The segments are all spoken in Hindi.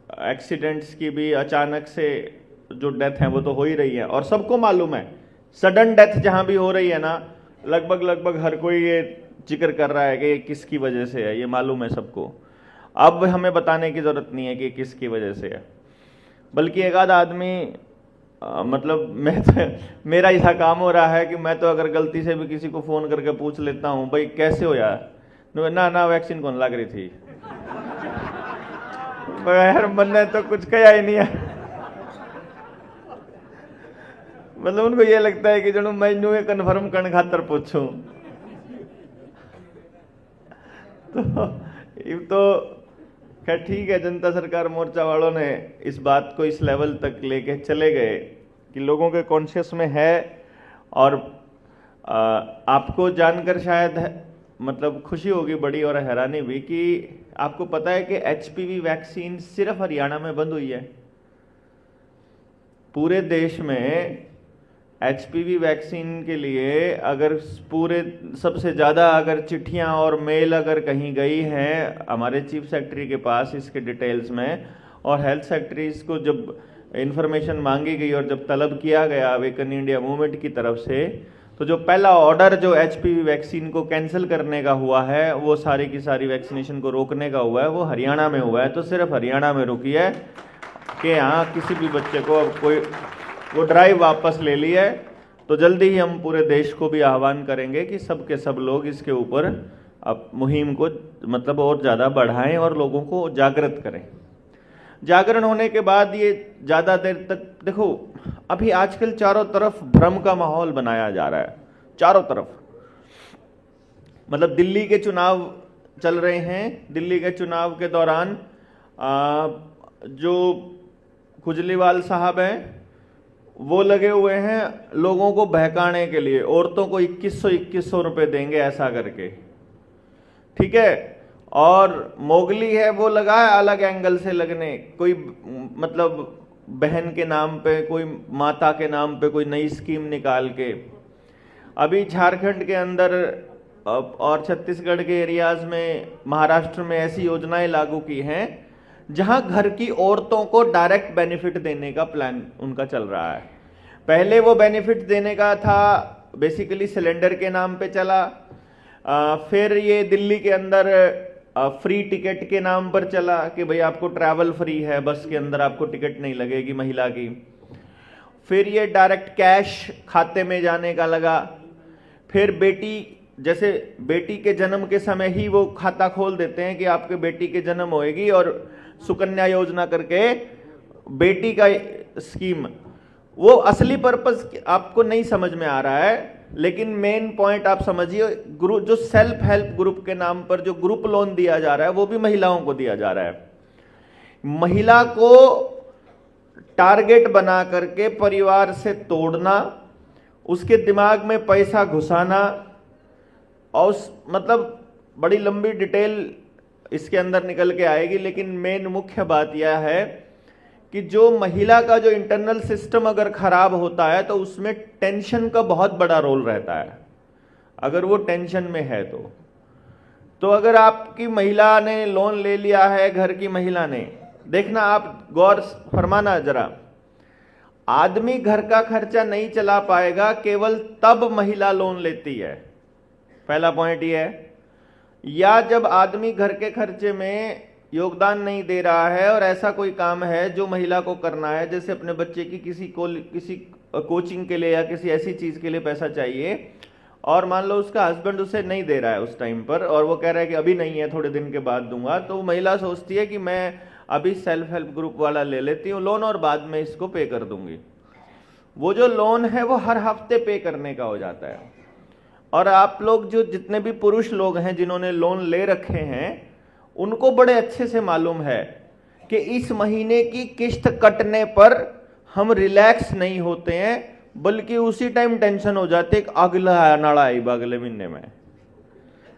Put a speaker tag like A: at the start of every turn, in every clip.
A: एक्सीडेंट्स की भी अचानक से जो डेथ है वो तो हो ही रही है, और सबको मालूम है सडन डेथ जहां भी हो रही है ना, लगभग लगभग हर कोई ये जिक्र कर रहा है कि ये किसकी वजह से है, ये मालूम है सबको। अब हमें बताने की जरूरत नहीं है कि किसकी वजह से है, बल्कि एक आध आदमी मतलब मैं तो, मेरा ऐसा काम हो रहा है कि मैं तो अगर गलती से भी किसी को फोन करके पूछ लेता हूं भाई कैसे हो यार, ना ना वैक्सीन कौन लग रही थी, यार मन ने तो कुछ कहा ही नहीं है। मतलब उनको ये लगता है कि जनो मैनू ये कन्फर्म करने खातर पूछूं। तो खैर ठीक है, जनता सरकार मोर्चा वालों ने इस बात को इस लेवल तक लेके चले गए कि लोगों के कॉन्शियस में है। और आपको जानकर शायद मतलब खुशी होगी बड़ी और हैरानी भी कि आपको पता है कि एचपीवी वैक्सीन सिर्फ हरियाणा में बंद हुई है। पूरे देश में एचपीवी वैक्सीन के लिए अगर पूरे सबसे ज़्यादा अगर चिट्ठियां और मेल अगर कहीं गई हैं हमारे चीफ सेक्रेटरी के पास इसके डिटेल्स में, और हेल्थ सेक्रेटरीज को जब इंफॉर्मेशन मांगी गई और जब तलब किया गया अवेकन इंडिया मूवमेंट की तरफ से, तो जो पहला ऑर्डर जो एचपीवी वैक्सीन को कैंसिल करने का हुआ है, वो सारी की सारी वैक्सीनेशन को रोकने का हुआ है, वो हरियाणा में हुआ है। तो सिर्फ हरियाणा में रुकी है कि यहाँ किसी भी बच्चे को अब कोई वो ड्राइव वापस ले ली है। तो जल्दी ही हम पूरे देश को भी आह्वान करेंगे कि सब के सब लोग इसके ऊपर अब मुहिम को मतलब और ज़्यादा बढ़ाएं और लोगों को जागृत करें। जागरण होने के बाद ये ज़्यादा देर तक देखो, अभी आजकल चारों तरफ भ्रम का माहौल बनाया जा रहा है, चारों तरफ। मतलब दिल्ली के चुनाव चल रहे हैं, दिल्ली के चुनाव के दौरान जो खुजलीवाल साहब हैं वो लगे हुए हैं लोगों को बहकाने के लिए, औरतों को 2100 रुपए देंगे ऐसा करके, ठीक है। और मोगली है वो लगा है अलग एंगल से लगने, कोई मतलब बहन के नाम पे, कोई माता के नाम पे कोई नई स्कीम निकाल के। अभी झारखंड के अंदर और छत्तीसगढ़ के एरियाज में, महाराष्ट्र में ऐसी योजनाएं लागू की हैं जहां घर की औरतों को डायरेक्ट बेनिफिट देने का प्लान उनका चल रहा है। पहले वो बेनिफिट देने का था बेसिकली सिलेंडर के नाम पे चला, फिर ये दिल्ली के अंदर फ्री टिकट के नाम पर चला कि भाई आपको ट्रैवल फ्री है, बस के अंदर आपको टिकट नहीं लगेगी महिला की। फिर ये डायरेक्ट कैश खाते में जाने का लगा। फिर बेटी, जैसे बेटी के जन्म के समय ही वो खाता खोल देते हैं कि आपके बेटी के जन्म होएगी, और सुकन्या योजना करके बेटी का स्कीम, वो असली पर्पस आपको नहीं समझ में आ रहा है, लेकिन मेन पॉइंट आप समझिए। ग्रुप जो सेल्फ हेल्प ग्रुप के नाम पर जो ग्रुप लोन दिया जा रहा है वो भी महिलाओं को दिया जा रहा है। महिला को टारगेट बना करके परिवार से तोड़ना, उसके दिमाग में पैसा घुसाना, और मतलब बड़ी लंबी डिटेल इसके अंदर निकल के आएगी। लेकिन मेन मुख्य बात यह है कि जो महिला का जो इंटरनल सिस्टम अगर खराब होता है तो उसमें टेंशन का बहुत बड़ा रोल रहता है, अगर वो टेंशन में है तो अगर आपकी महिला ने लोन ले लिया है, घर की महिला ने, देखना आप गौर फरमाना जरा, आदमी घर का खर्चा नहीं चला पाएगा केवल तब महिला लोन लेती है, पहला पॉइंट ये है। या जब आदमी घर के खर्चे में योगदान नहीं दे रहा है और ऐसा कोई काम है जो महिला को करना है, जैसे अपने बच्चे की किसी कोचिंग के लिए या किसी ऐसी चीज के लिए पैसा चाहिए, और मान लो उसका हस्बैंड उसे नहीं दे रहा है उस टाइम पर, और वो कह रहा है कि अभी नहीं है, थोड़े दिन के बाद दूंगा, तो महिला सोचती है कि मैं अभी सेल्फ हेल्प ग्रुप वाला ले लेती हूँ लोन और बाद में इसको पे कर दूंगी। वो जो लोन है वो हर हफ्ते पे करने का हो जाता है। और आप लोग जो जितने भी पुरुष लोग हैं जिन्होंने लोन ले रखे हैं, उनको बड़े अच्छे से मालूम है कि इस महीने की किस्त कटने पर हम रिलैक्स नहीं होते हैं, बल्कि उसी टाइम टेंशन हो जाती है कि अगला नाड़ा आएगा अगले महीने में।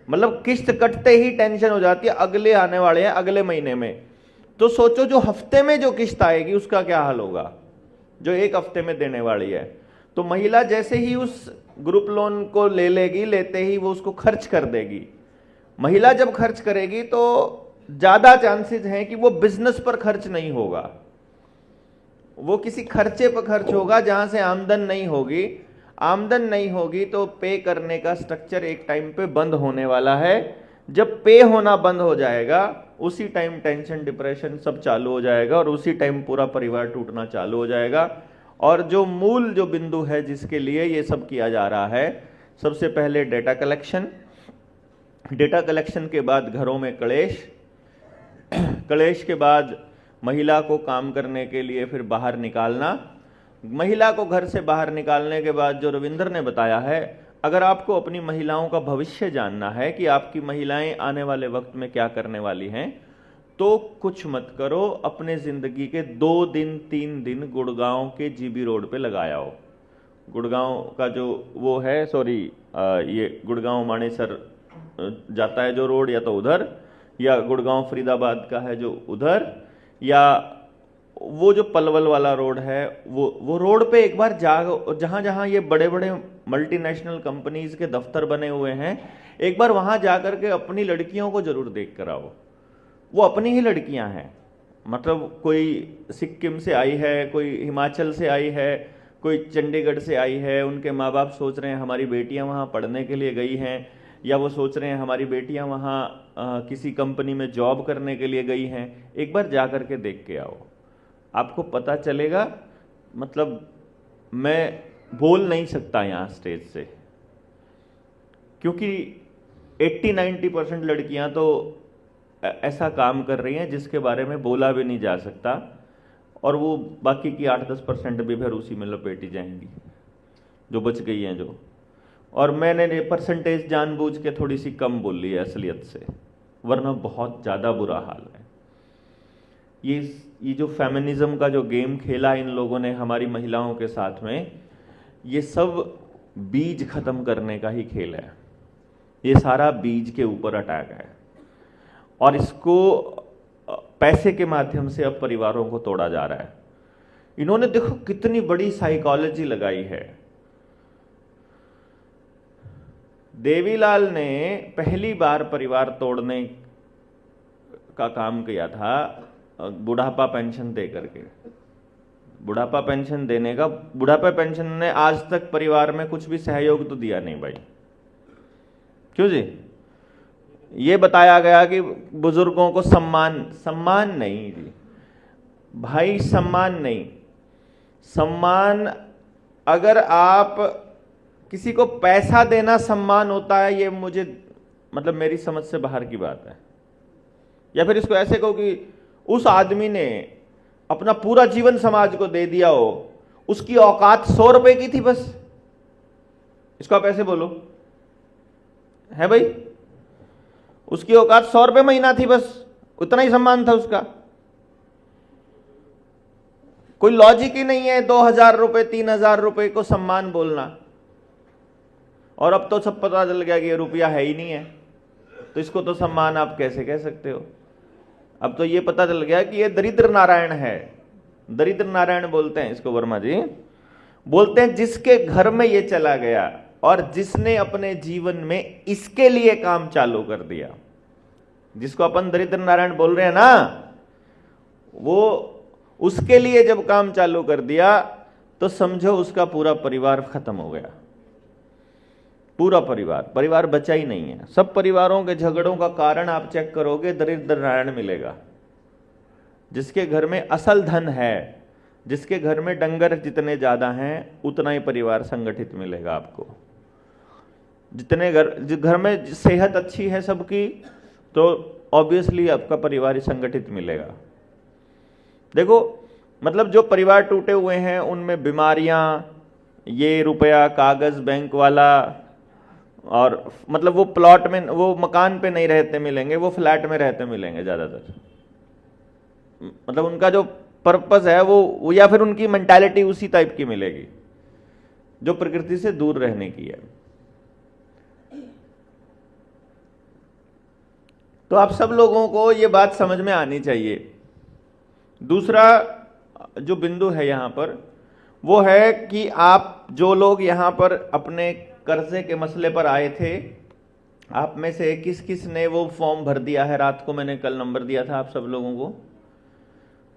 A: मतलब किस्त कटते ही टेंशन हो जाती है अगले आने वाले हैं अगले महीने में। तो सोचो जो हफ्ते में जो किस्त आएगी उसका क्या हाल होगा, जो एक हफ्ते में देने वाली है। तो महिला जैसे ही उस ग्रुप लोन को ले लेगी, लेते ही वो उसको खर्च कर देगी। महिला जब खर्च करेगी तो ज्यादा चांसेस हैं कि वो बिजनेस पर खर्च नहीं होगा, वो किसी खर्चे पर खर्च होगा जहां से आमदन नहीं होगी। आमदन नहीं होगी तो पे करने का स्ट्रक्चर एक टाइम पे बंद होने वाला है। जब पे होना बंद हो जाएगा उसी टाइम टेंशन डिप्रेशन सब चालू हो जाएगा और उसी टाइम पूरा परिवार टूटना चालू हो जाएगा। और जो मूल जो बिंदु है जिसके लिए ये सब किया जा रहा है, सबसे पहले डेटा कलेक्शन, डेटा कलेक्शन के बाद घरों में कलेश, कलेश के बाद महिला को काम करने के लिए फिर बाहर निकालना, महिला को घर से बाहर निकालने के बाद जो रविंद्र ने बताया है, अगर आपको अपनी महिलाओं का भविष्य जानना है कि आपकी महिलाएं आने वाले वक्त में क्या करने वाली हैं, तो कुछ मत करो, अपने जिंदगी के 2 दिन 3 दिन गुड़गांव के जीबी रोड पे लगाओ। गुड़गांव का जो वो है, सॉरी ये गुड़गांव मानेसर जाता है जो रोड, या तो उधर, या गुड़गांव फरीदाबाद का है जो उधर, या वो जो पलवल वाला रोड है वो रोड पे एक बार जहां जहां ये बड़े बड़े मल्टीनेशनल कंपनीज के दफ्तर बने हुए हैं, एक बार वहां जाकर के अपनी लड़कियों को जरूर देख कर आओ। वो अपनी ही लड़कियां हैं, मतलब कोई सिक्किम से आई है, कोई हिमाचल से आई है, कोई चंडीगढ़ से आई है, उनके माँ बाप सोच रहे हैं हमारी बेटियां वहां पढ़ने के लिए गई हैं, या वो सोच रहे हैं हमारी बेटियां वहां किसी कंपनी में जॉब करने के लिए गई हैं। एक बार जा करके देख के आओ, आपको पता चलेगा। मतलब मैं बोल नहीं सकता यहाँ स्टेज से, क्योंकि 80-90% लड़कियां तो ऐसा काम कर रही हैं जिसके बारे में बोला भी नहीं जा सकता, और वो बाकी की 8-10% भी फिर उसी में लपेटी जाएंगी जो बच गई हैं जो। और मैंने परसेंटेज जानबूझ के थोड़ी सी कम बोल ली है असलियत से, वरना बहुत ज़्यादा बुरा हाल है। ये जो फेमिनिज्म का जो गेम खेला इन लोगों ने हमारी महिलाओं के साथ में, ये सब बीज खत्म करने का ही खेल है। ये सारा बीज के ऊपर अटैक है, और इसको पैसे के माध्यम से अब परिवारों को तोड़ा जा रहा है। इन्होंने देखो कितनी बड़ी साइकोलॉजी लगाई है। देवीलाल ने पहली बार परिवार तोड़ने का काम किया था बुढ़ापा पेंशन दे करके। बुढ़ापा पेंशन देने का, बुढ़ापा पेंशन ने आज तक परिवार में कुछ भी सहयोग तो दिया नहीं भाई, क्यों जी? ये बताया गया कि बुजुर्गों को सम्मान नहीं जी भाई, सम्मान नहीं। सम्मान, अगर आप किसी को पैसा देना सम्मान होता है, ये मुझे मतलब मेरी समझ से बाहर की बात है। या फिर इसको ऐसे कहो कि उस आदमी ने अपना पूरा जीवन समाज को दे दिया हो, उसकी औकात 100 रुपए की थी बस, इसको आप ऐसे बोलो है भाई, उसकी औकात 100 रुपए महीना थी बस, उतना ही सम्मान था उसका। कोई लॉजिक ही नहीं है 2000 रुपए 3000 रुपए को सम्मान बोलना। और अब तो सब पता चल गया कि ये रुपया है ही नहीं है, तो इसको तो सम्मान आप कैसे कह सकते हो? अब तो ये पता चल गया कि ये दरिद्र नारायण है। दरिद्र नारायण बोलते हैं इसको, वर्मा जी बोलते हैं जिसके घर में ये चला गया और जिसने अपने जीवन में इसके लिए काम चालू कर दिया, जिसको अपन दरिद्र नारायण बोल रहे हैं ना, वो उसके लिए जब काम चालू कर दिया तो समझो उसका पूरा परिवार खत्म हो गया। पूरा परिवार बचा ही नहीं है। सब परिवारों के झगड़ों का कारण आप चेक करोगे, दरिद्र नारायण मिलेगा। जिसके घर में असल धन है, जिसके घर में डंगर जितने ज्यादा हैं, उतना ही परिवार संगठित मिलेगा आपको। जितने घर में सेहत अच्छी है सबकी, तो ऑब्वियसली आपका परिवार ही संगठित मिलेगा। देखो, मतलब जो परिवार टूटे हुए हैं उनमें बीमारियां, ये रुपया कागज बैंक वाला, और मतलब वो प्लॉट में, वो मकान पे नहीं रहते मिलेंगे, वो फ्लैट में रहते मिलेंगे ज्यादातर। मतलब उनका जो पर्पस है वो या फिर उनकी मेंटालिटी उसी टाइप की मिलेगी जो प्रकृति से दूर रहने की है। तो आप सब लोगों को ये बात समझ में आनी चाहिए। दूसरा जो बिंदु है यहां पर, वो है कि आप जो लोग यहां पर अपने कर्जे के मसले पर आए थे, आप में से किस किस ने वो फॉर्म भर दिया है? रात को मैंने कल नंबर दिया था आप सब लोगों को।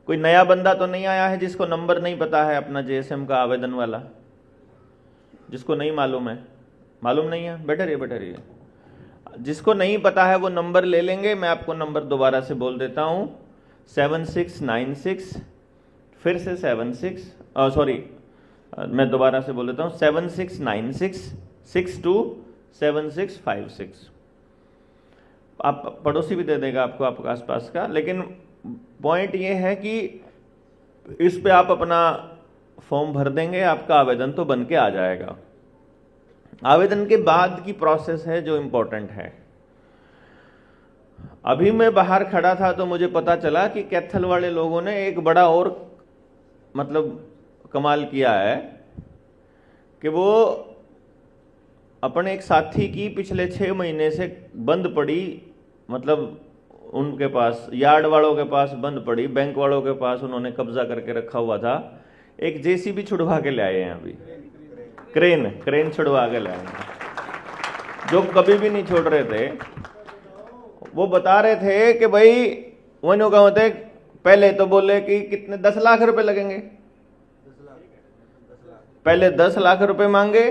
A: कोई नया बंदा तो नहीं आया है जिसको नंबर नहीं पता है अपना जेएसएम का आवेदन वाला? जिसको नहीं मालूम है? मालूम नहीं है? बैठे रहिए बैठे रहिए। जिसको नहीं पता है वो नंबर ले लेंगे। मैं आपको नंबर दोबारा से बोल देता हूँ, 7696, फिर से 76 मैं दोबारा से बोल देता हूँ, 7696627656। आप पड़ोसी भी दे देगा आपको आपके आसपास का, लेकिन पॉइंट ये है कि इस पे आप अपना फॉर्म भर देंगे, आपका आवेदन तो बन के आ जाएगा। आवेदन के बाद की प्रोसेस है जो इम्पोर्टेंट है। अभी मैं बाहर खड़ा था तो मुझे पता चला कि कैथल वाले लोगों ने एक बड़ा और मतलब कमाल किया है कि वो अपने एक साथी की पिछले 6 महीने से बंद पड़ी, मतलब उनके पास यार्ड वालों के पास बंद पड़ी, बैंक वालों के पास उन्होंने कब्जा करके रखा हुआ था, एक जेसीबी छुड़वा के ले आए हैं। अभी क्रेन छुड़वा के ले आए हैं, जो कभी भी नहीं छोड़ रहे थे। वो बता रहे थे कि भाई वही का होते, पहले तो बोले कि कितने 10 लाख रुपए लगेंगे, पहले 10 लाख रुपए मांगे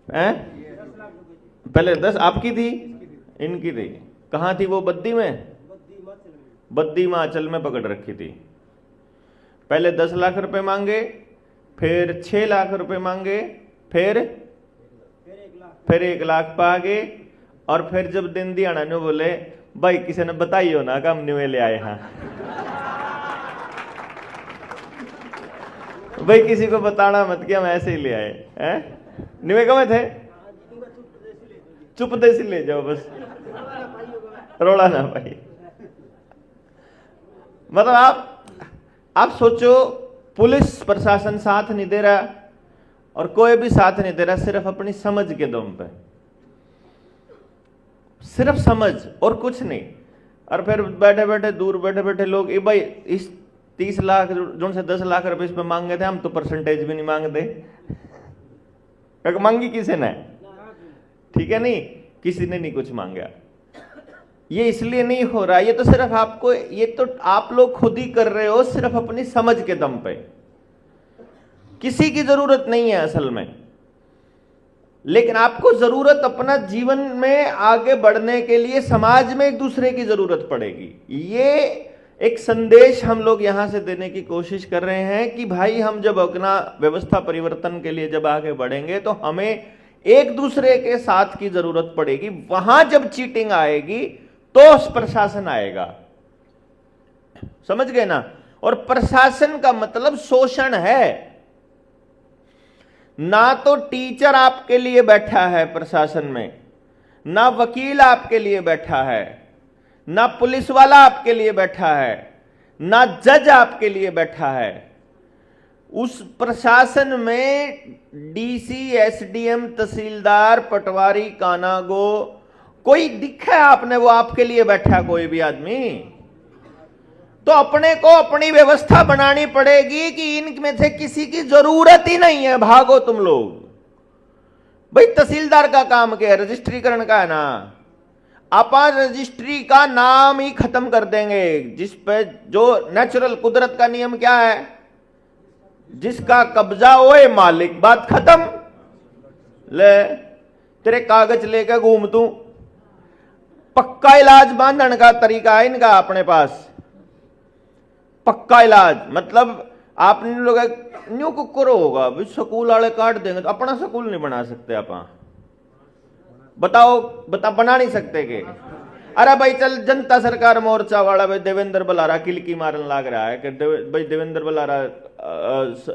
A: हैं। पहले 10 आपकी थी, इनकी थी। कहाँ थी वो? बद्दी में, बद्दी हिमाचल में पकड़ रखी थी। पहले 10 लाख रुपए मांगे, फिर 6 लाख रुपए मांगे, फिर 1 लाख पागे, और फिर जब दिन दिहाड़ा ने बोले भाई किसी ने बताइयो ना हम न्यू ले आए हैं। भाई किसी को बताना मत कि हम ऐसे ही ले आए हैं। न्यूए कब थे? चुप देसी ले जाओ बस, रोड़ा ना भाई। मतलब आप सोचो, पुलिस प्रशासन साथ नहीं दे रहा और कोई भी साथ नहीं दे रहा, सिर्फ अपनी समझ के दम पे, सिर्फ समझ और कुछ नहीं। और फिर बैठे बैठे दूर बैठे बैठे लोग, भाई इस 30 लाख जो से 10 लाख रुपए इस पे मांगे थे, हम तो परसेंटेज भी नहीं मांगते। मांगी किसी ने? ठीक है, नहीं किसी ने नहीं कुछ मांगा। ये इसलिए नहीं हो रहा, ये तो सिर्फ आपको, ये तो आप लोग खुद ही कर रहे हो, सिर्फ अपनी समझ के दम पे। किसी की जरूरत नहीं है असल में, लेकिन आपको जरूरत अपना जीवन में आगे बढ़ने के लिए समाज में एक दूसरे की जरूरत पड़ेगी। ये एक संदेश हम लोग यहां से देने की कोशिश कर रहे हैं कि भाई हम जब अपना व्यवस्था परिवर्तन के लिए जब आगे बढ़ेंगे तो हमें एक दूसरे के साथ की जरूरत पड़ेगी। वहां जब चीटिंग आएगी तो प्रशासन आएगा, समझ गए ना? और प्रशासन का मतलब शोषण है। ना तो टीचर आपके लिए बैठा है प्रशासन में, ना वकील आपके लिए बैठा है, ना पुलिस वाला आपके लिए बैठा है, ना जज आपके लिए बैठा है। उस प्रशासन में डीसी, एसडीएम, तहसीलदार, पटवारी, कानागो, कोई दिखा है आपने वो आपके लिए बैठा कोई भी आदमी? तो अपने को अपनी व्यवस्था बनानी पड़ेगी कि इनमें से किसी की जरूरत ही नहीं है, भागो तुम लोग। भाई तहसीलदार का काम क्या है? रजिस्ट्रीकरण का है ना। अपन रजिस्ट्री का नाम ही खत्म कर देंगे, जिस पे जो नेचुरल कुदरत का नियम क्या है, जिसका कब्जा ओए मालिक, बात खत्म। ले तेरे कागज लेकर घूम तू। पक्का इलाज बांधने का तरीका है इनका अपने पास। पक्का इलाज मतलब आपने लोग न्यू कुकरो होगा, स्कूल वाले काट देंगे तो अपना स्कूल नहीं बना सकते आप? बता बना नहीं सकते के? अरे भाई चल जनता सरकार मोर्चा वाला भाई देवेंद्र बलारा किलकी मारन लाग रहा है कि भाई देवेंद्र बलारा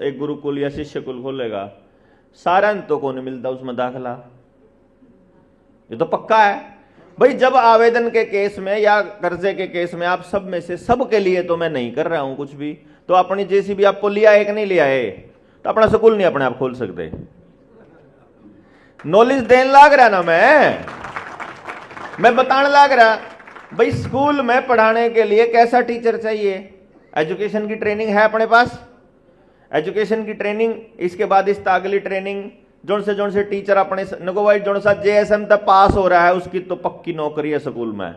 A: एक गुरुकुल या शिष्य कुल खोलेगा, सारा तो को नहीं मिलता उसमें दाखला। ये तो पक्का है भाई। जब आवेदन के केस में या कर्जे के केस में आप सब में से, सब के लिए तो मैं नहीं कर रहा हूं कुछ भी, तो अपनी जैसी भी आपको लिया है कि नहीं लिया है, तो अपना स्कूल नहीं अपने आप खोल सकते। नॉलेज देने लाग रहा ना, मैं बताने लाग रहा भाई स्कूल में पढ़ाने के लिए कैसा टीचर चाहिए। एजुकेशन की ट्रेनिंग है अपने पास, एजुकेशन की ट्रेनिंग, इसके बाद इस अगली ट्रेनिंग जोन से टीचर अपने नको भाई जोन सा JSM तक पास हो रहा है उसकी तो पक्की नौकरी है स्कूल में,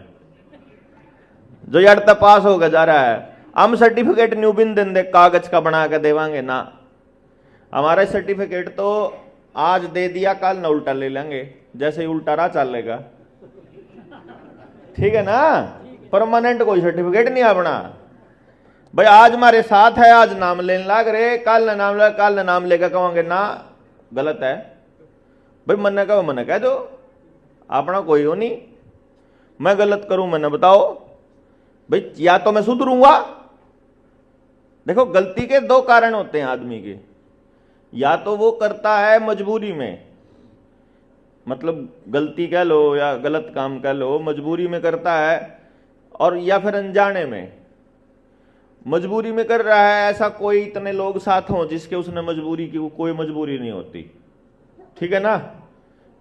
A: जो यार तक पास होगा जा रहा है। हम सर्टिफिकेट न्यू बिन दिन दे कागज का बना के देवांगे ना, हमारा सर्टिफिकेट तो आज दे दिया कल ना उल्टा ले लेंगे, जैसे ही उल्टा रहा चलेगा, ठीक है ना। परमानेंट कोई सर्टिफिकेट नहीं अपना भाई, आज हमारे साथ है, आज नाम लेने लाग रहे, कल नाम लगा, कल नाम लेकर कहोगे ना गलत है भाई, मन कहो मन कह दो, अपना कोई हो नहीं। मैं गलत करूं मैंने बताओ भाई, या तो मैं सुधरूंगा। देखो गलती के दो कारण होते हैं आदमी के, या तो वो करता है मजबूरी में, मतलब गलती कह लो या गलत काम कह लो, मजबूरी में करता है, और या फिर अनजाने में। मजबूरी में कर रहा है, ऐसा कोई इतने लोग साथ हों जिसके उसने मजबूरी की कोई मजबूरी नहीं होती, ठीक है ना।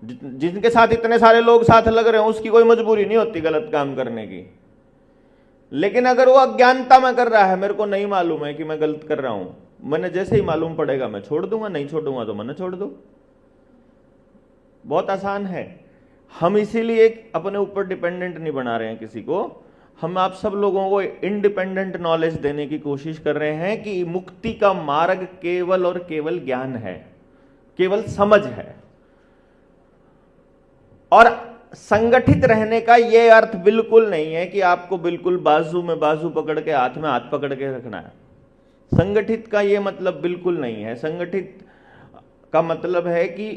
A: जिनके साथ इतने सारे लोग साथ लग रहे हो उसकी कोई मजबूरी नहीं होती गलत काम करने की। लेकिन अगर वो अज्ञानता में कर रहा है, मेरे को नहीं मालूम है कि मैं गलत कर रहा हूं, मैंने जैसे ही मालूम पड़ेगा मैं छोड़ दूंगा, नहीं छोड़ूंगा तो मैंने छोड़ दो, बहुत आसान है। हम इसीलिए अपने ऊपर डिपेंडेंट नहीं बना रहे हैं किसी को, हम आप सब लोगों को इंडिपेंडेंट नॉलेज देने की कोशिश कर रहे हैं कि मुक्ति का मार्ग केवल और केवल ज्ञान है, केवल समझ है। और संगठित रहने का यह अर्थ बिल्कुल नहीं है कि आपको बिल्कुल बाजू में बाजू पकड़ के हाथ में हाथ पकड़ के रखना है। संगठित का यह मतलब बिल्कुल नहीं है। संगठित का मतलब है कि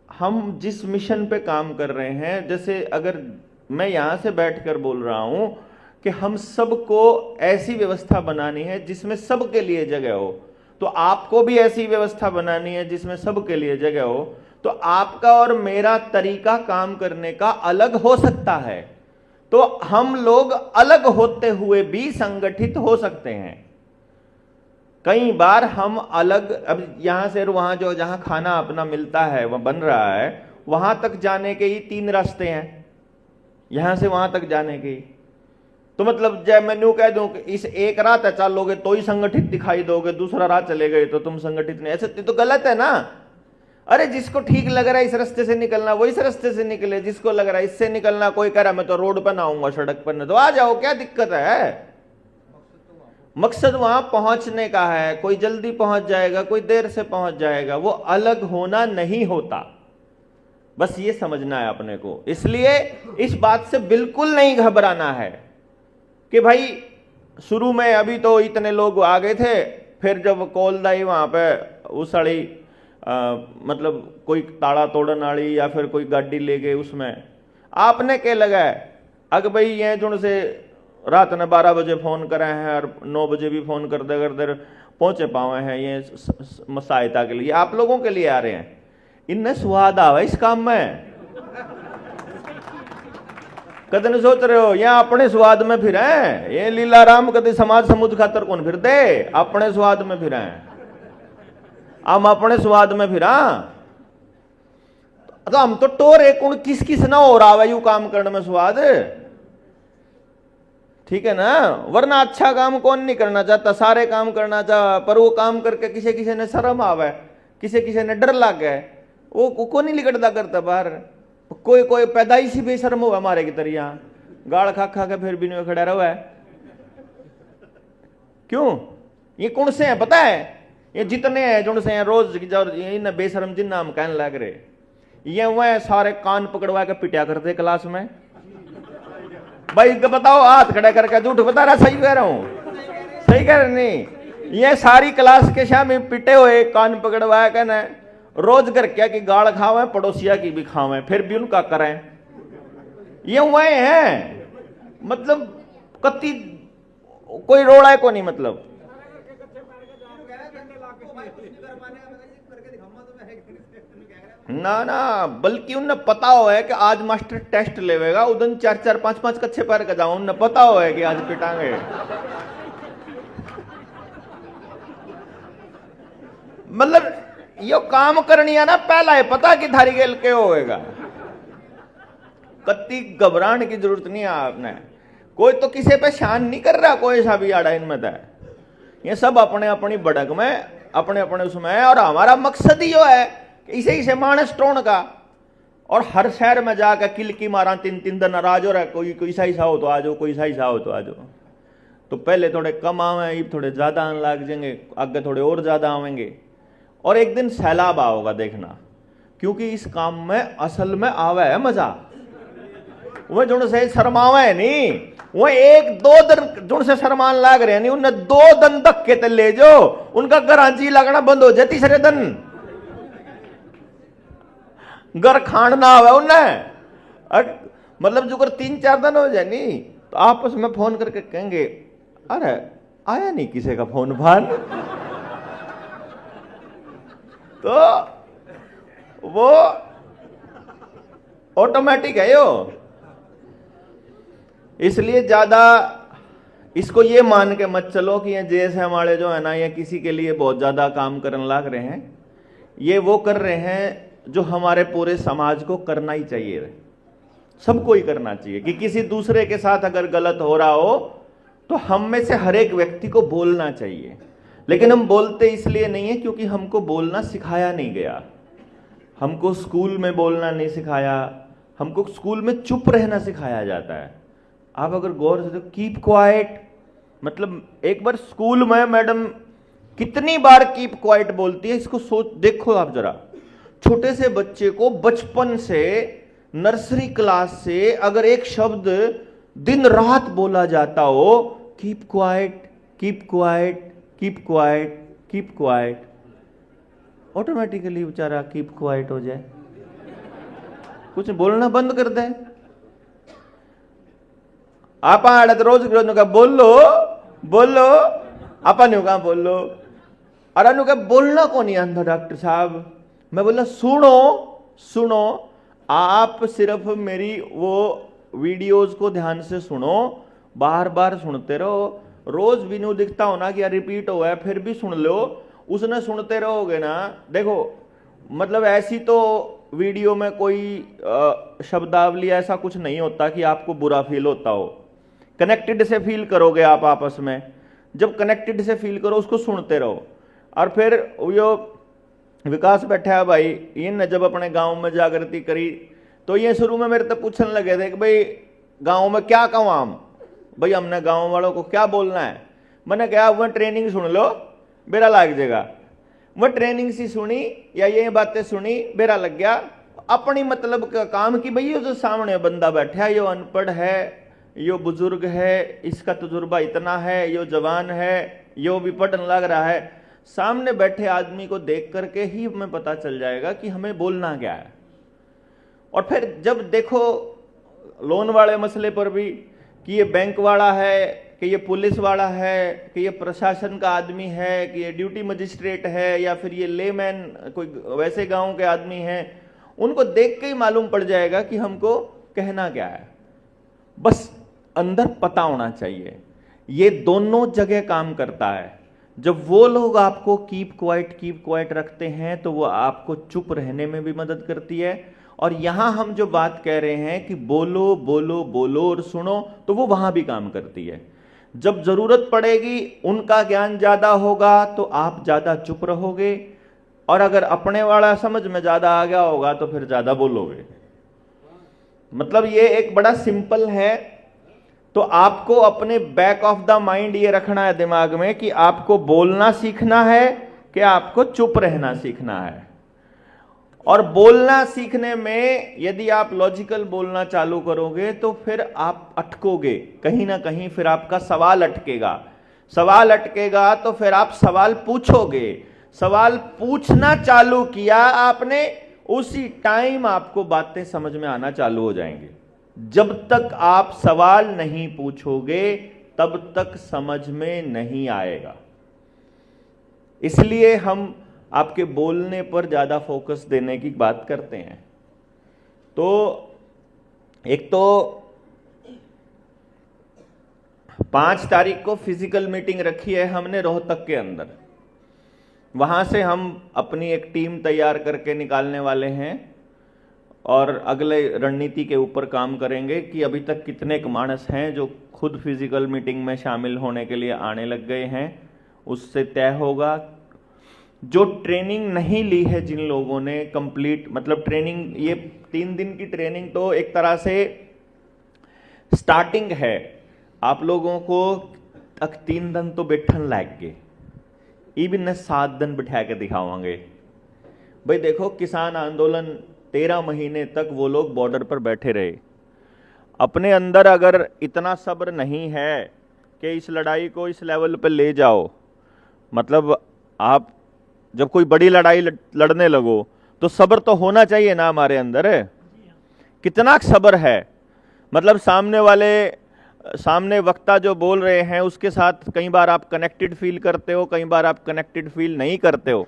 A: हम जिस मिशन पे काम कर रहे हैं, जैसे अगर मैं यहां से बैठकर बोल रहा हूं कि हम सबको ऐसी व्यवस्था बनानी है जिसमें सबके लिए जगह हो, तो आपको भी ऐसी व्यवस्था बनानी है जिसमें सबके लिए जगह हो। तो आपका और मेरा तरीका काम करने का अलग हो सकता है, तो हम लोग अलग होते हुए भी संगठित हो सकते हैं। कई बार हम अलग, अब यहां से वहां जो जहां खाना अपना मिलता है वह बन रहा है, वहां तक जाने के ही 3 रास्ते हैं, यहां से वहां तक जाने के। तो मतलब जब मैं यूं कह दूं कि इस एक राह तक चलोगे तो ही संगठित दिखाई दोगे, दूसरा राह चले गए तो तुम संगठित नहीं, ऐसे तो गलत है ना। अरे जिसको ठीक लग रहा है इस रास्ते से निकलना वो इस रास्ते से निकले, जिसको लग रहा है इससे निकलना, कोई कह रहा है मैं तो रोड पर ना आऊंगा सड़क पर ना, तो आ जाओ, क्या दिक्कत है। मकसद वहां पहुंचने का है, कोई जल्दी पहुंच जाएगा, कोई देर से पहुंच जाएगा, वो अलग होना नहीं होता, बस ये समझना है अपने को। इसलिए इस बात से बिल्कुल नहीं घबराना है कि भाई शुरू में अभी तो इतने लोग आ गए थे, फिर जब कॉल दाई वहां पे उसाड़ी, मतलब कोई ताड़ा तोड़न वाली या फिर कोई गाड़ी ले गए, उसमें आपने क्या लगा है अग भाई ये जुड़ से रात ने 12 बजे फोन करे हैं और 9 बजे भी फोन कर दे पहुंचे पावे हैं, ये सहायता के लिए आप लोगों के लिए आ रहे हैं। इनने स्वाद आवा इस काम में, कदन सोच रहे हो यहाँ अपने स्वाद में फिर हैं, ये लीलाराम कभी समाज समुद्र खातर कौन फिर दे, अपने स्वाद में फिर हैं हम, अपने स्वाद में फिर। तो हम तो टोरे कौन किस किस ना हो रहा है यू काम करने में स्वाद, ठीक है ना। वरना अच्छा काम कौन नहीं करना चाहता, सारे काम करना चाह, पर वो काम करके किसी किसी ने शर्म आवे, किसी किसी ने डर लग गए, वो को नहीं निकलता करता बाहर। कोई कोई पैदाइशी बेशर्म हुआ हमारे की तरह, गाड़ खा खा के फिर भी नहीं खड़ा रहा है। क्यों? ये कौन से हैं पता है, ये जितने हैं जुड़ से हैं रोज इन बेशरम जिन नाम कहने लग रहे, ये वह सारे कान पकड़वा के पिटिया करते क्लास में। भाई बताओ हाथ खड़ा करके, झूठ बता रहा सही कह रहा हूं, सही कह रहे नहीं। ये सारी क्लास के शाम पिटे हुए कान पकड़वाया कहना रोज घर क्या की गाड़ खावे, पड़ोसिया की भी खावे, फिर भी उनका करें। ये वह हैं, मतलब कति कोई रोड़ा को नहीं, मतलब ना ना, बल्कि उन्हें पता हो है कि आज मास्टर टेस्ट लेवेगा, उदन 4-4 5-5 कच्चे पैर का जाऊं, उन्हें पता हो है कि आज पिटांगे। मतलब यो काम करनी है ना, पहला है पता कि थारी गेल के होएगा, कत्ती घबराने की जरूरत नहीं है आपने। कोई तो किसी पे शान नहीं कर रहा, कोई सा भी आड़ा इनमें है, ये सब अपने अपनी बड़क में अपने अपने उसमें है। और हमारा मकसद ही यो है इसे इसे मानस टोन का, और हर शहर में जाकर किलकी मारा 3-3 दिन नाराज हो रहा है, कोई ऐसा हो तो आ जाओ, कोई ऐसा हो तो आ जाओ। तो पहले थोड़े कम आवे, थोड़े ज्यादा आने लग जाएंगे, आगे थोड़े और ज्यादा आवेंगे, और एक दिन सैलाब आओगा देखना, क्योंकि इस काम में असल में आवे है मजा। वह जुड़ से शर्मावे नहीं, वो 1-2 दिन जुड़ से शर्मान लाग रहे नहीं, उन्हें 2 दिन धक्के ते ले जो, उनका कराची लगना बंद हो जाए तीसरे दिन, घर खान ना आवे उन्हें। मतलब जो 3-4 दिन हो जाए नहीं, तो आपस में फोन करके कहेंगे, अरे आया नहीं किसी का फोन भान। तो वो ऑटोमेटिक है यो। इसलिए ज्यादा इसको ये मान के मत चलो कि ये जैसे हमारे जो है ना, ये किसी के लिए बहुत ज्यादा काम करने लग रहे हैं। ये वो कर रहे हैं जो हमारे पूरे समाज को करना ही चाहिए, सबको ही करना चाहिए। कि किसी दूसरे के साथ अगर गलत हो रहा हो तो हम में से हर एक व्यक्ति को बोलना चाहिए। लेकिन हम बोलते इसलिए नहीं है क्योंकि हमको बोलना सिखाया नहीं गया, हमको स्कूल में बोलना नहीं सिखाया, हमको स्कूल में चुप रहना सिखाया जाता है। आप अगर गौर से देखो, कीप क्वाइट, मतलब एक बार स्कूल में मैडम कितनी बार कीप क्वाइट बोलती है, इसको सोच देखो आप जरा। छोटे से बच्चे को बचपन से, नर्सरी क्लास से अगर एक शब्द दिन रात बोला जाता हो, keep quiet, keep quiet, keep quiet, keep quiet, automatically बेचारा कीप क्वाइट हो जाए, कुछ बोलना बंद कर दे। आप आड़त रोज का बोलो बोलो, आपा न्यू कहा बोलो, अरे नु कहा बोलना को नहीं आंदा डॉक्टर साहब। मैं बोला सुनो सुनो, आप सिर्फ मेरी वो वीडियोस को ध्यान से सुनो, बार बार सुनते रहो। रोज भी न्यू दिखता हो ना कि यार रिपीट हुआ है, फिर भी सुन लो, उसने सुनते रहोगे ना। देखो मतलब ऐसी तो वीडियो में कोई शब्दावली ऐसा कुछ नहीं होता कि आपको बुरा फील होता हो। कनेक्टेड से फील करोगे आप आपस में, जब कनेक्टेड से फील करो उसको सुनते रहो। और फिर यो विकास बैठा है भाई, ये जब अपने गांव में जागृति करी तो ये शुरू में मेरे तक पूछने लगे थे कि भाई गांव में क्या कहूँ हम, भाई हमने गांव वालों को क्या बोलना है। मैंने कहा वह ट्रेनिंग सुन लो, बेरा लग जाएगा। वह ट्रेनिंग सी सुनी या ये बातें सुनी, बेरा लग गया अपनी मतलब का काम कि भाई ये जो सामने बंदा बैठा है, यो अनपढ़ है, यो बुजुर्ग है, इसका तजुर्बा इतना है, यो जवान है, यो भी पढ़ने लग रहा है। सामने बैठे आदमी को देख करके ही हमें पता चल जाएगा कि हमें बोलना क्या है। और फिर जब देखो लोन वाले मसले पर भी कि ये बैंक वाला है, कि ये पुलिस वाला है, कि ये प्रशासन का आदमी है, कि ये ड्यूटी मजिस्ट्रेट है, या फिर ये लेमैन कोई वैसे गांव के आदमी हैं, उनको देख के ही मालूम पड़ जाएगा कि हमको कहना क्या है। बस अंदर पता होना चाहिए। ये दोनों जगह काम करता है। जब वो लोग आपको कीप क्वाइट रखते हैं तो वो आपको चुप रहने में भी मदद करती है। और यहां हम जो बात कह रहे हैं कि बोलो बोलो बोलो और सुनो, तो वो वहां भी काम करती है। जब जरूरत पड़ेगी, उनका ज्ञान ज्यादा होगा तो आप ज्यादा चुप रहोगे, और अगर अपने वाला समझ में ज्यादा आ गया होगा तो फिर ज्यादा बोलोगे। मतलब ये एक बड़ा सिंपल है। तो आपको अपने बैक ऑफ द माइंड ये रखना है दिमाग में कि आपको बोलना सीखना है कि आपको चुप रहना सीखना है। और बोलना सीखने में यदि आप लॉजिकल बोलना चालू करोगे तो फिर आप अटकोगे कहीं ना कहीं, फिर आपका सवाल अटकेगा। सवाल अटकेगा तो फिर आप सवाल पूछोगे। सवाल पूछना चालू किया आपने, उसी टाइम आपको बातें समझ में आना चालू हो जाएंगे। जब तक आप सवाल नहीं पूछोगे तब तक समझ में नहीं आएगा। इसलिए हम आपके बोलने पर ज्यादा फोकस देने की बात करते हैं। तो एक तो 5 तारीख को फिजिकल मीटिंग रखी है हमने रोहतक के अंदर। वहां से हम अपनी एक टीम तैयार करके निकालने वाले हैं और अगले रणनीति के ऊपर काम करेंगे कि अभी तक कितने मानस हैं जो खुद फिजिकल मीटिंग में शामिल होने के लिए आने लग गए हैं, उससे तय होगा। जो ट्रेनिंग नहीं ली है जिन लोगों ने कंप्लीट, मतलब ट्रेनिंग, ये 3 दिन की ट्रेनिंग तो एक तरह से स्टार्टिंग है। आप लोगों को तक 3 दिन तो बैठन लग गए, इवन 7 दिन बिठा के दिखावांगे। भाई देखो, किसान आंदोलन 13 महीने तक वो लोग बॉर्डर पर बैठे रहे। अपने अंदर अगर इतना सब्र नहीं है कि इस लड़ाई को इस लेवल पर ले जाओ, मतलब आप जब कोई बड़ी लड़ाई लड़ने लगो तो सब्र तो होना चाहिए ना हमारे अंदर। कितना सब्र है, मतलब सामने वक्ता जो बोल रहे हैं उसके साथ कई बार आप कनेक्टेड फील करते हो, कई बार आप कनेक्टेड फील नहीं करते हो।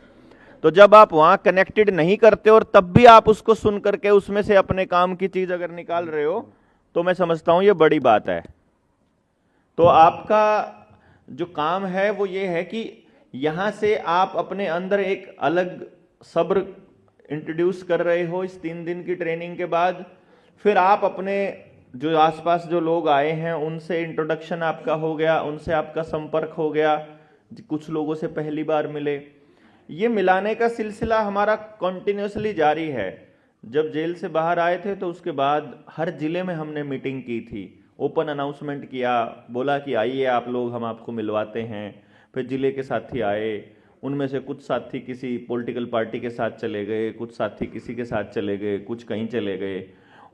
A: तो जब आप वहां कनेक्टेड नहीं करते और तब भी आप उसको सुन करके उसमें से अपने काम की चीज अगर निकाल रहे हो तो मैं समझता हूं ये बड़ी बात है। तो आपका जो काम है वो ये है कि यहां से आप अपने अंदर एक अलग सब्र इंट्रोड्यूस कर रहे हो इस 3 दिन की ट्रेनिंग के बाद। फिर आप अपने जो आसपास जो लोग आए हैं उनसे इंट्रोडक्शन आपका हो गया, उनसे आपका संपर्क हो गया, कुछ लोगों से पहली बार मिले। ये मिलाने का सिलसिला हमारा कंटिन्यूसली जारी है। जब जेल से बाहर आए थे तो उसके बाद हर जिले में हमने मीटिंग की थी, ओपन अनाउंसमेंट किया, बोला कि आइए आप लोग, हम आपको मिलवाते हैं। फिर जिले के साथी आए, उनमें से कुछ साथी किसी पॉलिटिकल पार्टी के साथ चले गए, कुछ साथी किसी के साथ चले गए, कुछ कहीं चले गए।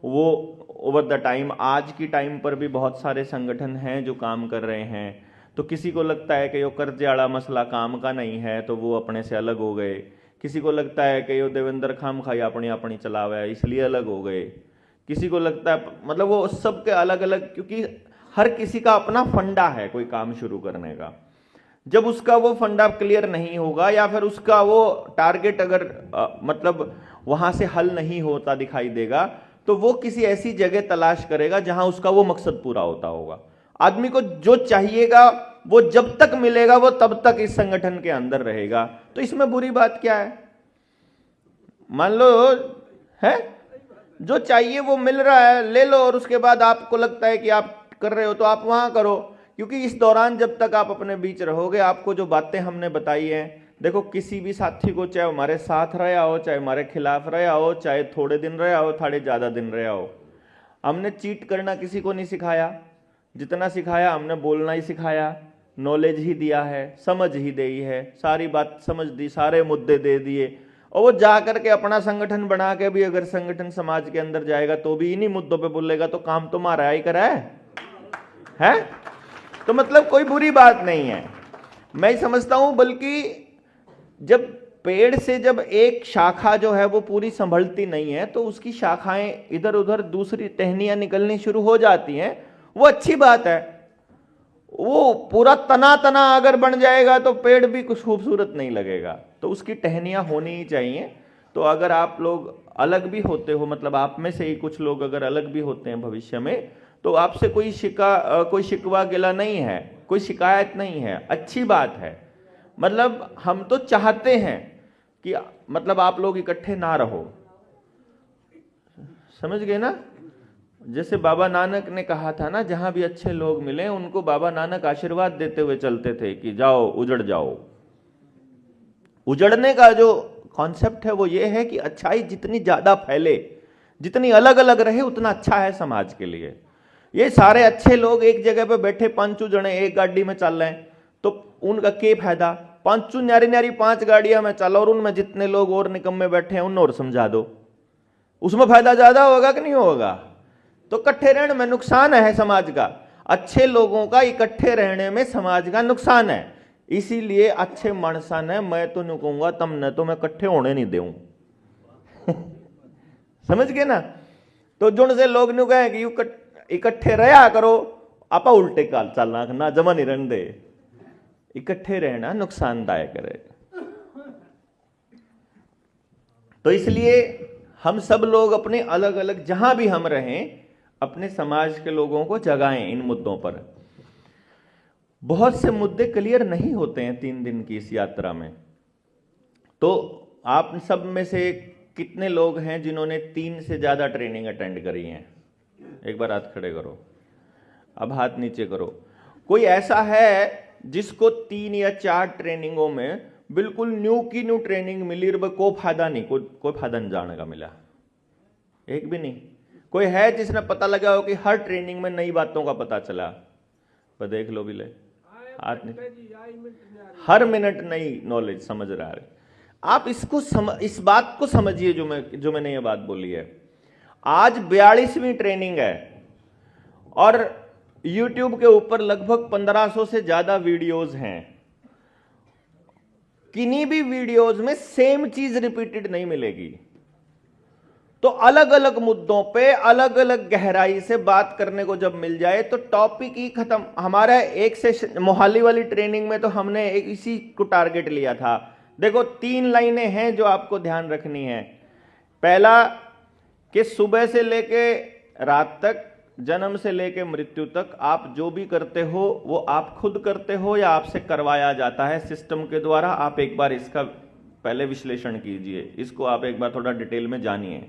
A: वो ओवर द टाइम, आज की टाइम पर भी बहुत सारे संगठन हैं जो काम कर रहे हैं। तो किसी को लगता है कि यो कर्जे वाला मसला काम का नहीं है तो वो अपने से अलग हो गए, किसी को लगता है कि यो देवेंद्र खाम खाई अपनी अपनी चलावे इसलिए अलग हो गए, किसी को लगता है, मतलब वो सबके अलग अलग, क्योंकि हर किसी का अपना फंडा है कोई काम शुरू करने का। जब उसका वो फंडा क्लियर नहीं होगा या फिर उसका वो टारगेट अगर मतलब वहां से हल नहीं होता दिखाई देगा तो वो किसी ऐसी जगह तलाश करेगा जहां उसका वो मकसद पूरा होता होगा। आदमी को जो चाहिएगा वो जब तक मिलेगा वो तब तक इस संगठन के अंदर रहेगा। तो इसमें बुरी बात क्या है? मान लो है जो चाहिए वो मिल रहा है, ले लो, और उसके बाद आपको लगता है कि आप कर रहे हो तो आप वहां करो। क्योंकि इस दौरान जब तक आप अपने बीच रहोगे, आपको जो बातें हमने बताई हैं, देखो किसी भी साथी को, चाहे हमारे साथ रहा हो, चाहे हमारे खिलाफ रहा हो, चाहे थोड़े दिन रहा हो, थोड़े ज्यादा दिन रहा हो, हमने चीट करना किसी को नहीं सिखाया। जितना सिखाया हमने बोलना ही सिखाया, नॉलेज ही दिया है, समझ ही दी है, सारी बात समझ दी, सारे मुद्दे दे दिए। और वो जा करके अपना संगठन बना के भी अगर संगठन समाज के अंदर जाएगा तो भी इन्हीं मुद्दों पे बोलेगा तो काम तो मारा ही करा है? तो मतलब कोई बुरी बात नहीं है, मैं समझता हूं। बल्कि जब पेड़ से जब एक शाखा जो है वो पूरी संभलती नहीं है तो उसकी शाखाएं इधर उधर दूसरी टहनियां निकलनी शुरू हो जाती हैं, वो अच्छी बात है। वो पूरा तना तना अगर बन जाएगा तो पेड़ भी कुछ खूबसूरत नहीं लगेगा, तो उसकी टहनियां होनी ही चाहिए। तो अगर आप लोग अलग भी होते हो, मतलब आप में से ही कुछ लोग अगर अलग भी होते हैं भविष्य में, तो आपसे कोई शिकवा गिला नहीं है, कोई शिकायत नहीं है, अच्छी बात है। मतलब हम तो चाहते हैं कि मतलब आप लोग इकट्ठे ना रहो, समझ गए ना? जैसे बाबा नानक ने कहा था ना, जहां भी अच्छे लोग मिले उनको बाबा नानक आशीर्वाद देते हुए चलते थे कि जाओ उजड़ जाओ। उजड़ने का जो कॉन्सेप्ट है वो ये है कि अच्छाई जितनी ज्यादा फैले, जितनी अलग अलग रहे, उतना अच्छा है समाज के लिए। ये सारे अच्छे लोग एक जगह पे बैठे, 5 जने एक गाड़ी में चल रहे हैं, तो उनका क्या फायदा? 5 न्यारी न्यारी 5 गाड़ियां में चलो और उनमें जितने लोग और निकम्मे बैठे हैं उन और समझा दो, उसमें फायदा ज्यादा होगा कि नहीं होगा? तो इकट्ठे रहने में नुकसान है समाज का, अच्छे लोगों का इकट्ठे रहने में समाज का नुकसान है। इसीलिए अच्छे मानसा ने, मैं तो नहीं कहूंगा तुमने, तो मैं इकट्ठे होने नहीं दूं। समझ गए ना? तो जुन से लोग नु कहे कि इकट्ठे रहा करो, आपा उल्टे काल चलना ना, जमा नहीं रहने दे। इकट्ठे रहना नुकसानदायक है। तो इसलिए हम सब लोग अपने अलग अलग, जहां भी हम रहें, अपने समाज के लोगों को जगाएं इन मुद्दों पर। बहुत से मुद्दे क्लियर नहीं होते हैं 3 दिन की इस यात्रा में। तो आप सब में से कितने लोग हैं जिन्होंने 3 से ज्यादा ट्रेनिंग अटेंड करी हैं? एक बार हाथ खड़े करो, अब हाथ नीचे करो। कोई ऐसा है जिसको 3 या 4 ट्रेनिंगों में बिल्कुल न्यू की न्यू ट्रेनिंग मिली, को फायदा नहीं, कोई फायदा नहीं जाने का मिला, एक भी नहीं। कोई है जिसने पता लगा हो कि हर ट्रेनिंग में नई बातों का पता चला? पर देख लो भी ले, हर मिनट नई नॉलेज समझ रहा है। आप इस बात को समझिए जो मैंने ये बात बोली है। आज 42वीं ट्रेनिंग है और YouTube के ऊपर लगभग 1500 से ज्यादा वीडियोस हैं। किन्हीं भी वीडियोस में सेम चीज रिपीटेड नहीं मिलेगी। तो अलग अलग मुद्दों पे अलग अलग गहराई से बात करने को जब मिल जाए तो टॉपिक ही खत्म। हमारा एक सेशन मोहाली वाली ट्रेनिंग में तो हमने इसी को टारगेट लिया था। देखो 3 लाइनें हैं जो आपको ध्यान रखनी है। पहला कि सुबह से लेके रात तक, जन्म से लेके मृत्यु तक आप जो भी करते हो वो आप खुद करते हो या आपसे करवाया जाता है सिस्टम के द्वारा। आप एक बार इसका पहले विश्लेषण कीजिए, इसको आप एक बार थोड़ा डिटेल में जानिए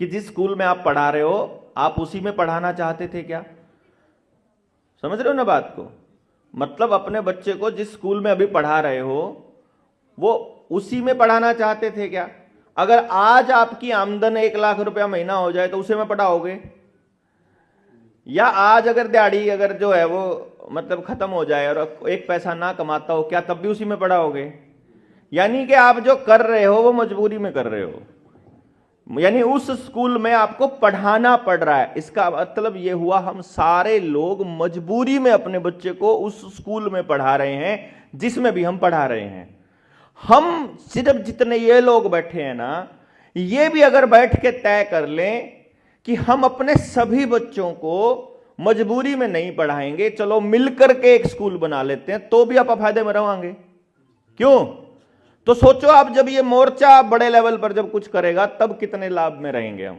A: कि जिस स्कूल में आप पढ़ा रहे हो आप उसी में पढ़ाना चाहते थे क्या? समझ रहे हो ना बात को? मतलब अपने बच्चे को जिस स्कूल में अभी पढ़ा रहे हो वो उसी में पढ़ाना चाहते थे क्या? अगर आज आपकी आमदन 1 लाख रुपया महीना हो जाए तो उसे में पढ़ाओगे? या आज अगर दिहाड़ी अगर जो है वो मतलब खत्म हो जाए और एक पैसा ना कमाता हो, क्या तब भी उसी में पढ़ाओगे? यानी कि आप जो कर रहे हो वो मजबूरी में कर रहे हो, यानी उस स्कूल में आपको पढ़ाना पड़ रहा है। इसका मतलब ये हुआ हम सारे लोग मजबूरी में अपने बच्चे को उस स्कूल में पढ़ा रहे हैं जिसमें भी हम पढ़ा रहे हैं। हम सिर्फ जितने ये लोग बैठे हैं ना, ये भी अगर बैठ के तय कर लें कि हम अपने सभी बच्चों को मजबूरी में नहीं पढ़ाएंगे, चलो मिलकर के एक स्कूल बना लेते हैं, तो भी आप फायदे में रहोगे। क्यों? तो सोचो आप जब ये मोर्चा बड़े लेवल पर जब कुछ करेगा तब कितने लाभ में रहेंगे हम।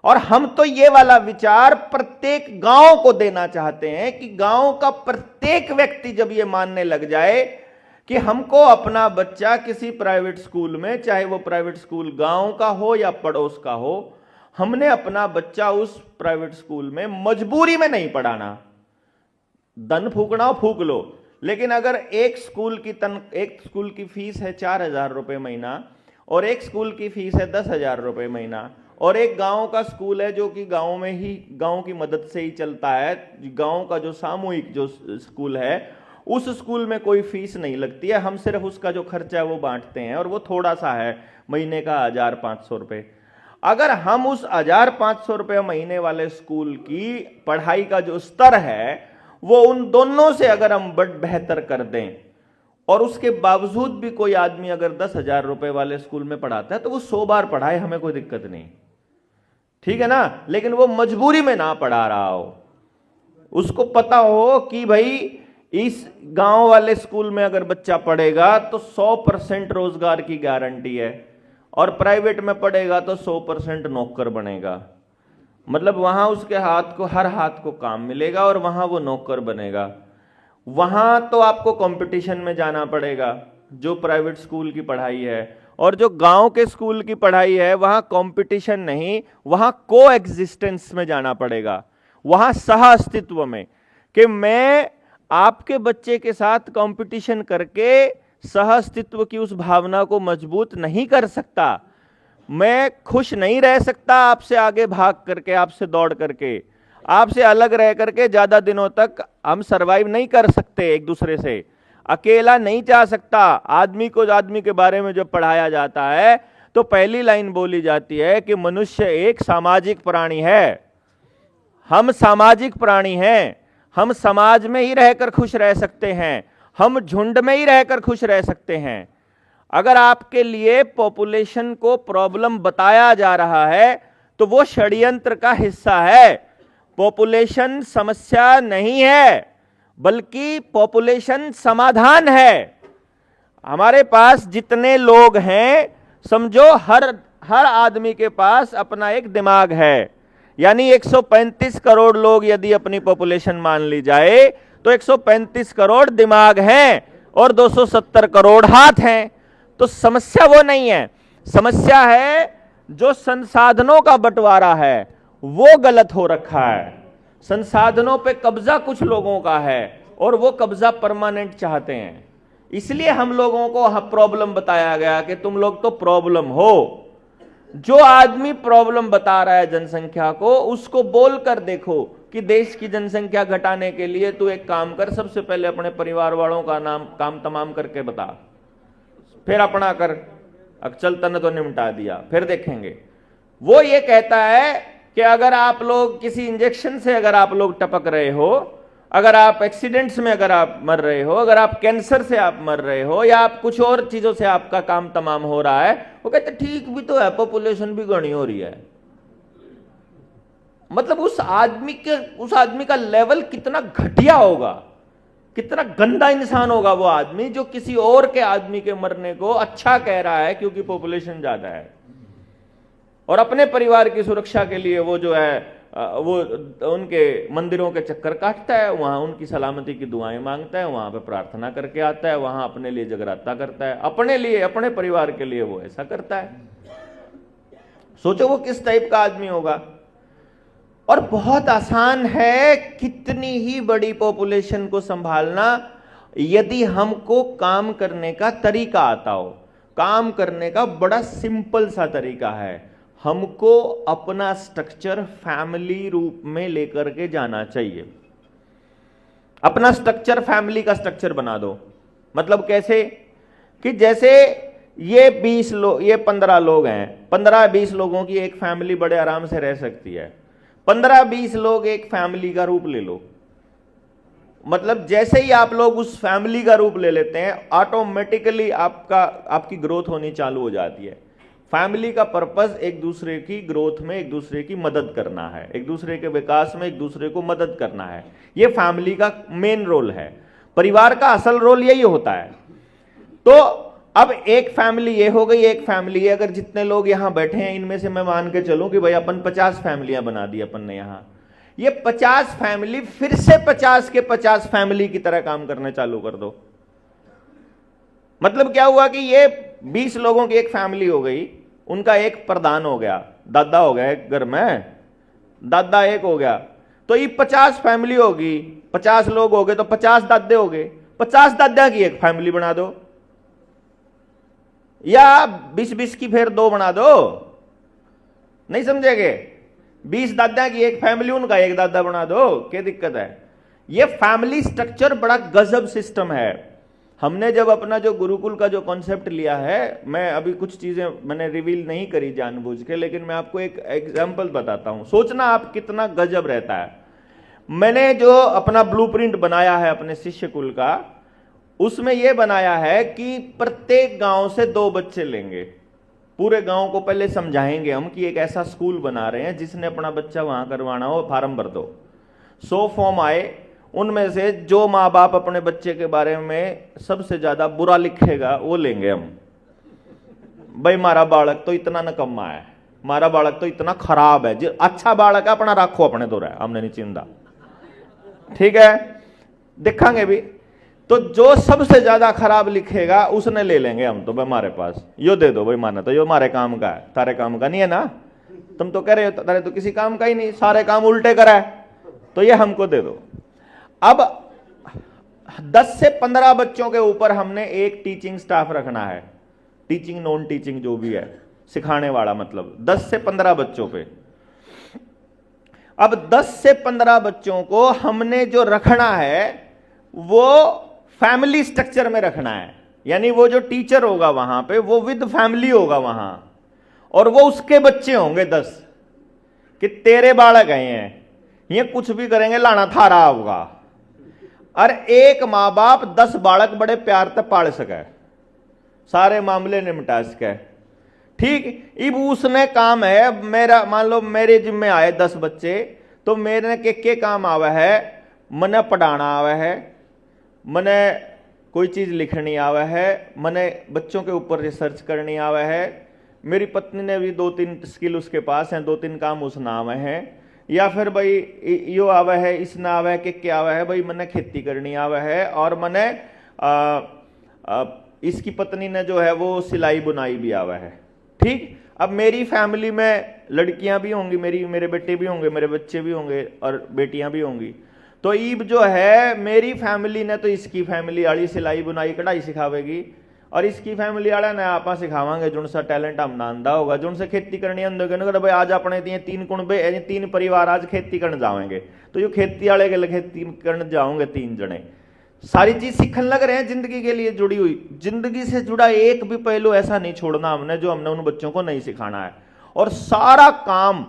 A: और हम तो ये वाला विचार प्रत्येक गांव को देना चाहते हैं कि गांव का प्रत्येक व्यक्ति जब ये मानने लग जाए कि हमको अपना बच्चा किसी प्राइवेट स्कूल में, चाहे वो प्राइवेट स्कूल गांव का हो या पड़ोस का हो, हमने अपना बच्चा उस प्राइवेट स्कूल में मजबूरी में नहीं पढ़ाना। धन फूकना हो फूक लो, लेकिन अगर एक स्कूल की फीस है 4,000 रुपए महीना और एक स्कूल की फीस है 10,000 रुपए महीना और एक गांव का स्कूल है जो कि गांव में ही गांव की मदद से ही चलता है, गांव का जो सामूहिक जो स्कूल है उस स्कूल में कोई फीस नहीं लगती है, हम सिर्फ उसका जो खर्चा है वो बांटते हैं और वो थोड़ा सा है, महीने का 1,500 रुपए। अगर हम उस 1,500 रुपये महीने वाले स्कूल की पढ़ाई का जो स्तर है वो उन दोनों से अगर हम बेहतर कर दें और उसके बावजूद भी कोई आदमी अगर 10,000 रुपए वाले स्कूल में पढ़ाता है तो वो 100 बार पढ़ाए, हमें कोई दिक्कत नहीं, ठीक है ना। लेकिन वो मजबूरी में ना पढ़ा रहा हो, उसको पता हो कि भाई इस गांव वाले स्कूल में अगर बच्चा पढ़ेगा तो 100% रोजगार की गारंटी है और प्राइवेट में पढ़ेगा तो 100% नौकर बनेगा। मतलब वहां उसके हर हाथ को काम मिलेगा और वहां वो नौकर बनेगा। वहां तो आपको कंपटीशन में जाना पड़ेगा जो प्राइवेट स्कूल की पढ़ाई है, और जो गांव के स्कूल की पढ़ाई है वहां कंपटीशन नहीं, वहां को एग्जिस्टेंस में जाना पड़ेगा, वहां सह अस्तित्व में, कि मैं आपके बच्चे के साथ कंपटीशन करके सह अस्तित्व की उस भावना को मजबूत नहीं कर सकता। मैं खुश नहीं रह सकता आपसे आगे भाग करके, आपसे दौड़ करके, आपसे अलग रह करके ज्यादा दिनों तक हम सरवाइव नहीं कर सकते एक दूसरे से। अकेला नहीं जा सकता। आदमी को आदमी के बारे में जब पढ़ाया जाता है तो पहली लाइन बोली जाती है कि मनुष्य एक सामाजिक प्राणी है। हम सामाजिक प्राणी हैं, हम समाज में ही रहकर खुश रह सकते हैं, हम झुंड में ही रहकर खुश रह सकते हैं। अगर आपके लिए पॉपुलेशन को प्रॉब्लम बताया जा रहा है तो वो षड्यंत्र का हिस्सा है। पॉपुलेशन समस्या नहीं है बल्कि पॉपुलेशन समाधान है। हमारे पास जितने लोग हैं समझो हर आदमी के पास अपना एक दिमाग है, यानी 135 करोड़ लोग यदि अपनी पॉपुलेशन मान ली जाए तो 135 करोड़ दिमाग हैं और 270 करोड़ हाथ हैं। तो समस्या वो नहीं है, समस्या है जो संसाधनों का बंटवारा है वो गलत हो रखा है। संसाधनों पे कब्जा कुछ लोगों का है और वो कब्जा परमानेंट चाहते हैं, इसलिए हम लोगों को प्रॉब्लम बताया गया कि तुम लोग तो प्रॉब्लम हो। जो आदमी प्रॉब्लम बता रहा है जनसंख्या को, उसको बोलकर देखो कि देश की जनसंख्या घटाने के लिए तू एक काम कर, सबसे पहले अपने परिवार वालों का नाम काम तमाम करके बता, फिर अपना कर, चल तने तो निपटा दिया, फिर देखेंगे। वो ये कहता है कि अगर आप लोग किसी इंजेक्शन से अगर आप लोग टपक रहे हो, अगर आप एक्सीडेंट्स में अगर आप मर रहे हो, अगर आप कैंसर से आप मर रहे हो, या आप कुछ और चीजों से आपका काम तमाम हो रहा है, वो कहते ठीक भी तो है, पॉपुलेशन भी घनी हो रही है। मतलब उस आदमी का लेवल कितना घटिया होगा, कितना गंदा इंसान होगा वो आदमी, जो किसी और के आदमी के मरने को अच्छा कह रहा है क्योंकि पॉपुलेशन ज्यादा है, और अपने परिवार की सुरक्षा के लिए वो जो है वो उनके मंदिरों के चक्कर काटता है, वहां उनकी सलामती की दुआएं मांगता है, वहां पे प्रार्थना करके आता है, वहां अपने लिए जगराता करता है, अपने लिए, अपने परिवार के लिए वो ऐसा करता है। सोचो वो किस टाइप का आदमी होगा। और बहुत आसान है कितनी ही बड़ी पॉपुलेशन को संभालना, यदि हमको काम करने का तरीका आता हो। काम करने का बड़ा सिंपल सा तरीका है, हमको अपना स्ट्रक्चर फैमिली रूप में लेकर के जाना चाहिए। अपना स्ट्रक्चर फैमिली का स्ट्रक्चर बना दो। मतलब कैसे कि जैसे ये 20 लोग, ये 15 लोग हैं, 15-20 लोगों की एक फैमिली बड़े आराम से रह सकती है। 15-20 लोग एक फैमिली का रूप ले लो। मतलब जैसे ही आप लोग उस फैमिली का रूप ले लेते हैं, ऑटोमेटिकली आपकी ग्रोथ होनी चालू हो जाती है। फैमिली का पर्पस एक दूसरे की ग्रोथ में एक दूसरे की मदद करना है, एक दूसरे के विकास में एक दूसरे को मदद करना है। यह फैमिली का मेन रोल है। परिवार का असल रोल यही होता है। तो अब एक फैमिली ये हो गई, एक फैमिली ये, अगर जितने लोग यहां बैठे हैं इनमें से मैं मान के चलूं कि भाई अपन 50 फैमिलियां बना दी अपन ने यहां, ये 50 फैमिली फिर से 50 के 50 फैमिली की तरह काम करने चालू कर दो। मतलब क्या हुआ कि ये 20 लोगों की एक फैमिली हो गई, उनका एक प्रधान हो गया, दादा हो गया एक घर में, दादा एक हो गया, तो ये 50 फैमिली होगी, 50 लोग हो गए तो 50 दादे हो गए। 50 दादा की एक फैमिली बना दो, या 20-20 की फिर 2 बना दो, नहीं समझेगे? 20 दादा की एक फैमिली, उनका एक दादा बना दो, क्या दिक्कत है? ये फैमिली स्ट्रक्चर बड़ा गजब सिस्टम है। हमने जब अपना जो गुरुकुल का जो कॉन्सेप्ट लिया है, मैं अभी कुछ चीजें मैंने रिवील नहीं करी जानबूझ के, लेकिन मैं आपको एक एग्जांपल बताता हूं, सोचना आप कितना गजब रहता है। मैंने जो अपना ब्लूप्रिंट बनाया है अपने शिष्य कुल का, उसमें यह बनाया है कि प्रत्येक गांव से 2 बच्चे लेंगे। पूरे गांव को पहले समझाएंगे हम कि एक ऐसा स्कूल बना रहे हैं, जिसने अपना बच्चा वहां करवाना हो फार्म भर दो। 100 फॉर्म आए, उनमें से जो माँ बाप अपने बच्चे के बारे में सबसे ज्यादा बुरा लिखेगा वो लेंगे हम। भाई मारा बालक तो इतना नकम्मा है, मारा बालक तो इतना खराब है, जो अच्छा बालक है अपना रखो अपने दो रहा, हमने नहीं चिंता, ठीक है, देखेंगे भी। तो जो सबसे ज्यादा खराब लिखेगा उसने ले लेंगे हम। तो भाई हमारे पास यो दे दो भाई, माना तो यो हमारे काम का है, तारे काम का नहीं है ना, तुम तो कह रहे हो तारे तो किसी काम का ही नहीं, सारे काम उल्टे करा है, तो ये हमको दे दो। अब 10 से 15 बच्चों के ऊपर हमने एक टीचिंग स्टाफ रखना है, टीचिंग नॉन टीचिंग जो भी है, सिखाने वाला, मतलब 10 से 15 बच्चों पे। अब 10 से 15 बच्चों को हमने जो रखना है वो फैमिली स्ट्रक्चर में रखना है, यानी वो जो टीचर होगा वहां पे वो विद फैमिली होगा वहां, और वो उसके बच्चे होंगे 10, कि तेरे बालक हैं ये कुछ भी करेंगे लाना थारा होगा। और एक माँ बाप 10 बालक बड़े प्यार से पाल सके, सारे मामले निपटा सके, ठीक। अब उसने काम है, मेरा मान लो मेरे जिम्मे आए 10 बच्चे, तो मेरे के काम आवे है, मने पढ़ाना आवे है, मने कोई चीज लिखनी आवे है, मने बच्चों के ऊपर रिसर्च करनी आवे है। मेरी पत्नी ने भी 2-3 स्किल उसके पास हैं, 2-3 काम उसने आवे हैं, या फिर भाई यो आवे है, इसने आवे है, कि क्या आवे है भाई, मने खेती करनी आवे है, और मने इसकी पत्नी ने जो है वो सिलाई बुनाई भी आवे है, ठीक। अब मेरी फैमिली में लड़कियां भी होंगी, मेरे बेटे भी होंगे, मेरे बच्चे भी होंगे और बेटियां भी होंगी। तो ईब जो है मेरी फैमिली ने तो इसकी फैमिली वाली सिलाई बुनाई कढ़ाई सिखावेगी और इसकी फैमिली वाला ने आप सिखावांगे जो सा टैलेंट हम नांदा होगा जो से खेती करनी अंदर भाई आज अपने दिए 3 कुंबे 3 परिवार आज खेती करने जाएंगे तो यो खेती वाले के खेती करने जाओगे 3 जने सारी चीज सीखने लग रहे हैं जिंदगी के लिए जुड़ी हुई जिंदगी से जुड़ा एक भी पहलू ऐसा नहीं छोड़ना हमने जो हमने उन बच्चों को नहीं सिखाना है और सारा काम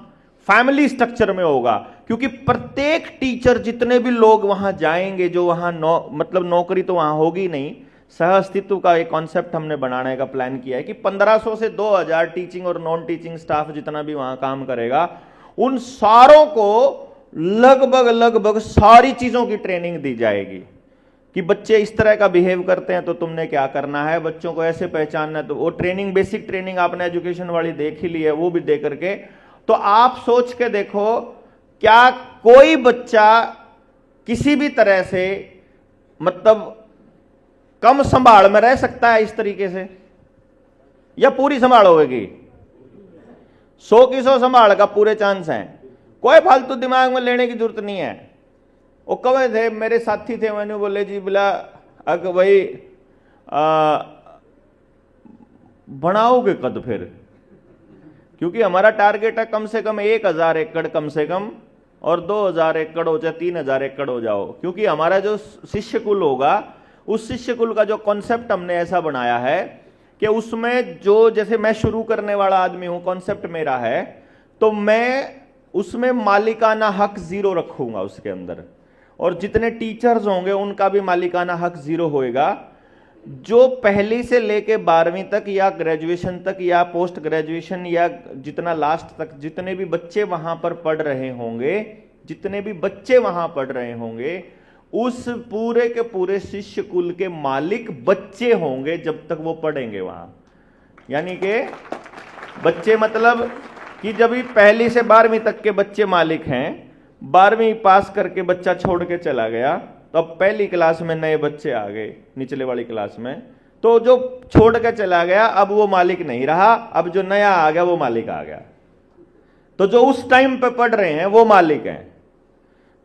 A: फैमिली स्ट्रक्चर में होगा क्योंकि प्रत्येक टीचर जितने भी लोग वहां जाएंगे जो वहां मतलब नौकरी तो वहां होगी नहीं सह अस्तित्व का एक कॉन्सेप्ट हमने बनाने का प्लान किया है कि 1500 से 2000 टीचिंग और नॉन टीचिंग स्टाफ जितना भी वहां काम करेगा उन सारों को लगभग सारी चीजों की ट्रेनिंग दी जाएगी कि बच्चे इस तरह का बिहेव करते हैं तो तुमने क्या करना है बच्चों को ऐसे पहचानना है तो वो ट्रेनिंग बेसिक ट्रेनिंग आपने एजुकेशन वाली देख ही ली है वो भी दे करके तो आप सोच के देखो क्या कोई बच्चा किसी भी तरह से मतलब कम संभाल में रह सकता है इस तरीके से या पूरी संभाल होगी 100 की 100 संभाल का पूरे चांस हैं कोई फालतू दिमाग में लेने की जरूरत नहीं है वो कवे थे मेरे साथी थे मैंने बोले जी बोला अगर भाई बनाओगे कद फिर क्योंकि हमारा टारगेट है कम से कम 1000 एकड़ कम से कम और 2000 एकड़ हो चाहे 3000 एकड़ हो जाओ क्योंकि हमारा जो शिष्य कुल होगा उस शिष्य कुल का जो कॉन्सेप्ट हमने ऐसा बनाया है कि उसमें जो जैसे मैं शुरू करने वाला आदमी हूं कॉन्सेप्ट मेरा है तो मैं उसमें मालिकाना हक 0 रखूंगा उसके अंदर और जितने टीचर्स होंगे उनका भी मालिकाना हक 0 होएगा जो पहली से लेके 12वीं तक या ग्रेजुएशन तक या पोस्ट ग्रेजुएशन या जितना लास्ट तक जितने भी बच्चे वहां पर पढ़ रहे होंगे जितने भी बच्चे वहां पढ़ रहे होंगे उस पूरे के पूरे शिष्य कुल के मालिक बच्चे होंगे जब तक वो पढ़ेंगे वहां यानी कि बच्चे मतलब कि जब भी पहली से 12वीं तक के बच्चे मालिक हैं 12वीं पास करके बच्चा छोड़ के चला गया तो अब पहली क्लास में नए बच्चे आ गए निचले वाली क्लास में तो जो छोड़ के चला गया अब वो मालिक नहीं रहा अब जो नया आ गया वो मालिक आ गया तो जो उस टाइम पे पढ़ रहे हैं वो मालिक हैं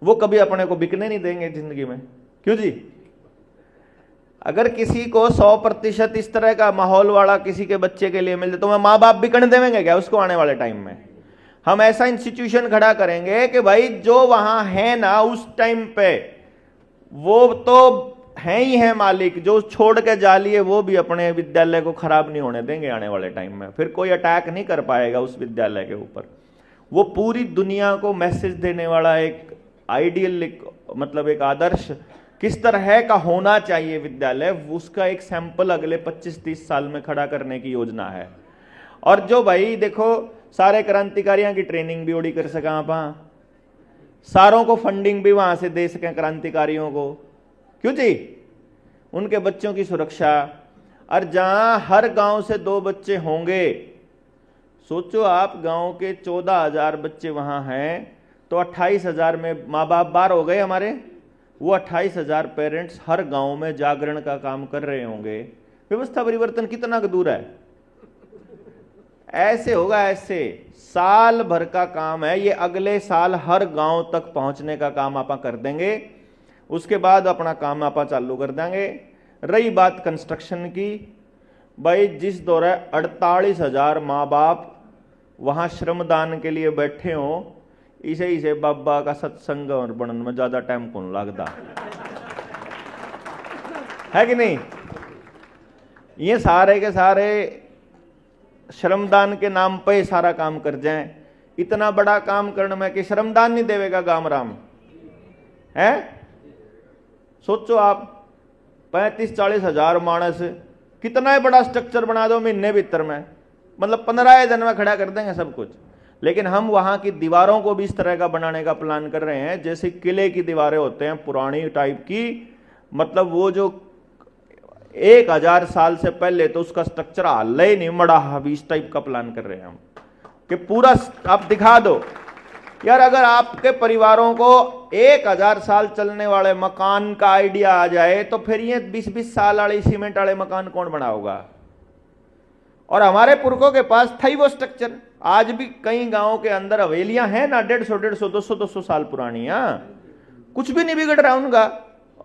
A: वो कभी अपने को बिकने नहीं देंगे जिंदगी में क्यों जी अगर किसी को 100% इस तरह का माहौल वाला किसी के बच्चे के लिए मिल जाए तो मैं माँ बाप बिकने देंगे क्या उसको आने वाले टाइम में हम ऐसा इंस्टीट्यूशन खड़ा करेंगे कि भाई जो वहां है ना उस टाइम पे वो तो है ही है मालिक जो छोड़ के जा लिए वो भी अपने विद्यालय को खराब नहीं होने देंगे आने वाले टाइम में फिर कोई अटैक नहीं कर पाएगा उस विद्यालय के ऊपर वो पूरी दुनिया को मैसेज देने वाला एक आइडियल मतलब एक आदर्श किस तरह का होना चाहिए विद्यालय उसका एक सैंपल अगले 25-30 साल में खड़ा करने की योजना है और जो भाई देखो सारे क्रांतिकारियों की ट्रेनिंग भी ओडी कर सका आप सारों को फंडिंग भी वहां से दे सकें क्रांतिकारियों को क्यों जी उनके बच्चों की सुरक्षा और जहां हर गांव से 2 बच्चे होंगे सोचो आप गांव के 14,000 बच्चे वहां हैं तो 28,000 में माँ बाप बाहर हो गए हमारे वो 28,000 पेरेंट्स हर गांव में जागरण का काम कर रहे होंगे व्यवस्था परिवर्तन कितना दूर है ऐसे होगा ऐसे साल भर का काम है ये अगले साल हर गांव तक पहुंचने का काम आप कर देंगे उसके बाद अपना काम आप चालू कर देंगे रही बात कंस्ट्रक्शन की भाई जिस दौरान 48,000 माँ बाप वहां श्रमदान के लिए बैठे हों इसे बाबा का सत्संग और बनने में ज्यादा टाइम कौन लगता है कि नहीं ये सारे के सारे श्रमदान के नाम पे सारा काम कर जाएं इतना बड़ा काम करने में कि श्रमदान नहीं देवेगा गाम राम है सोचो आप 35-40 हजार मानस कितना ही बड़ा स्ट्रक्चर बना दो महीने भीतर में मतलब 15 दिन में खड़ा कर देंगे सब कुछ लेकिन हम वहां की दीवारों को भी इस तरह का बनाने का प्लान कर रहे हैं जैसे किले की दीवारें होते हैं पुरानी टाइप की मतलब वो जो 1000 साल से पहले तो उसका स्ट्रक्चर हाल ही नहीं मड़ा अभी इस टाइप का प्लान कर रहे हैं हम कि पूरा आप दिखा दो यार अगर आपके परिवारों को 1000 साल चलने वाले मकान का आइडिया आ जाए तो फिर ये 20-20 साल वाले सीमेंट वाले मकान कौन बनाओगा और हमारे पुरखों के पास था ही वो स्ट्रक्चर आज भी कई गांवों के अंदर हवेलियां हैं ना 150-200 साल पुरानी कुछ भी नहीं बिगड़ रहा उनका।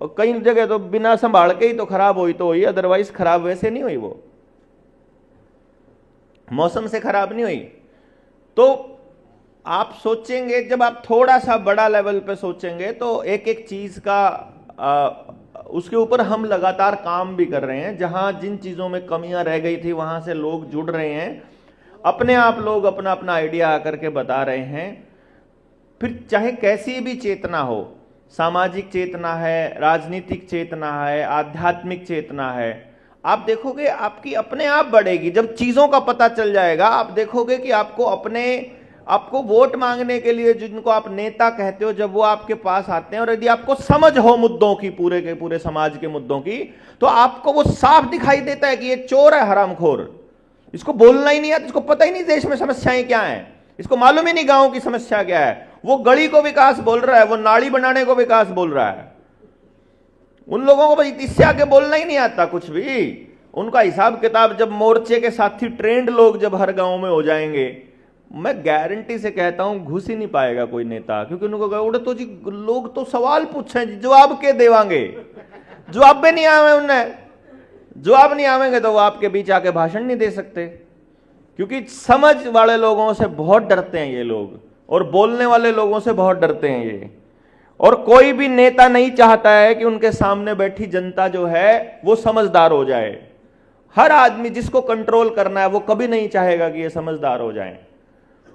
A: और कई जगह तो बिना संभाल के ही तो खराब हुई तो हुई, अदरवाइज खराब वैसे नहीं हुई, वो मौसम से खराब नहीं हुई। तो आप सोचेंगे, जब आप थोड़ा सा बड़ा लेवल पे सोचेंगे तो एक एक चीज का उसके ऊपर हम लगातार काम भी कर रहे हैं। जहां जिन चीजों में कमियां रह गई थी वहां से लोग जुड़ रहे हैं, अपने आप लोग अपना अपना आइडिया आकर के बता रहे हैं। फिर चाहे कैसी भी चेतना हो, सामाजिक चेतना है, राजनीतिक चेतना है, आध्यात्मिक चेतना है, आप देखोगे आपकी अपने आप बढ़ेगी। जब चीजों का पता चल जाएगा, आप देखोगे कि आपको वोट मांगने के लिए जिनको आप नेता कहते हो, जब वो आपके पास आते हैं और यदि आपको समझ हो मुद्दों की, पूरे के पूरे समाज के मुद्दों की, तो आपको वो साफ दिखाई देता है कि ये चोर है, हरामखोर, इसको बोलना ही नहीं आता, इसको पता ही नहीं देश में समस्याएं क्या हैं, इसको मालूम ही नहीं गांव की समस्या क्या है। वो गली को विकास बोल रहा है, वो नाली बनाने को विकास बोल रहा है। उन लोगों को इससे आगे बोलना ही नहीं आता कुछ भी। उनका हिसाब किताब, जब मोर्चे के साथी ट्रेंड लोग जब हर गांव में हो जाएंगे, मैं गारंटी से कहता हूं घुस ही नहीं पाएगा कोई नेता, क्योंकि उनको कहोगे तो जी लोग तो सवाल पूछे, जवाब के देवांगे, जवाब भी नहीं आवे उन्हें, जवाब नहीं आवेंगे तो वो आपके बीच आके भाषण नहीं दे सकते, क्योंकि समझ वाले लोगों से बहुत डरते हैं ये लोग, और बोलने वाले लोगों से बहुत डरते हैं ये। और कोई भी नेता नहीं चाहता है कि उनके सामने बैठी जनता जो है वो समझदार हो जाए। हर आदमी जिसको कंट्रोल करना है वो कभी नहीं चाहेगा कि ये समझदार हो जाए,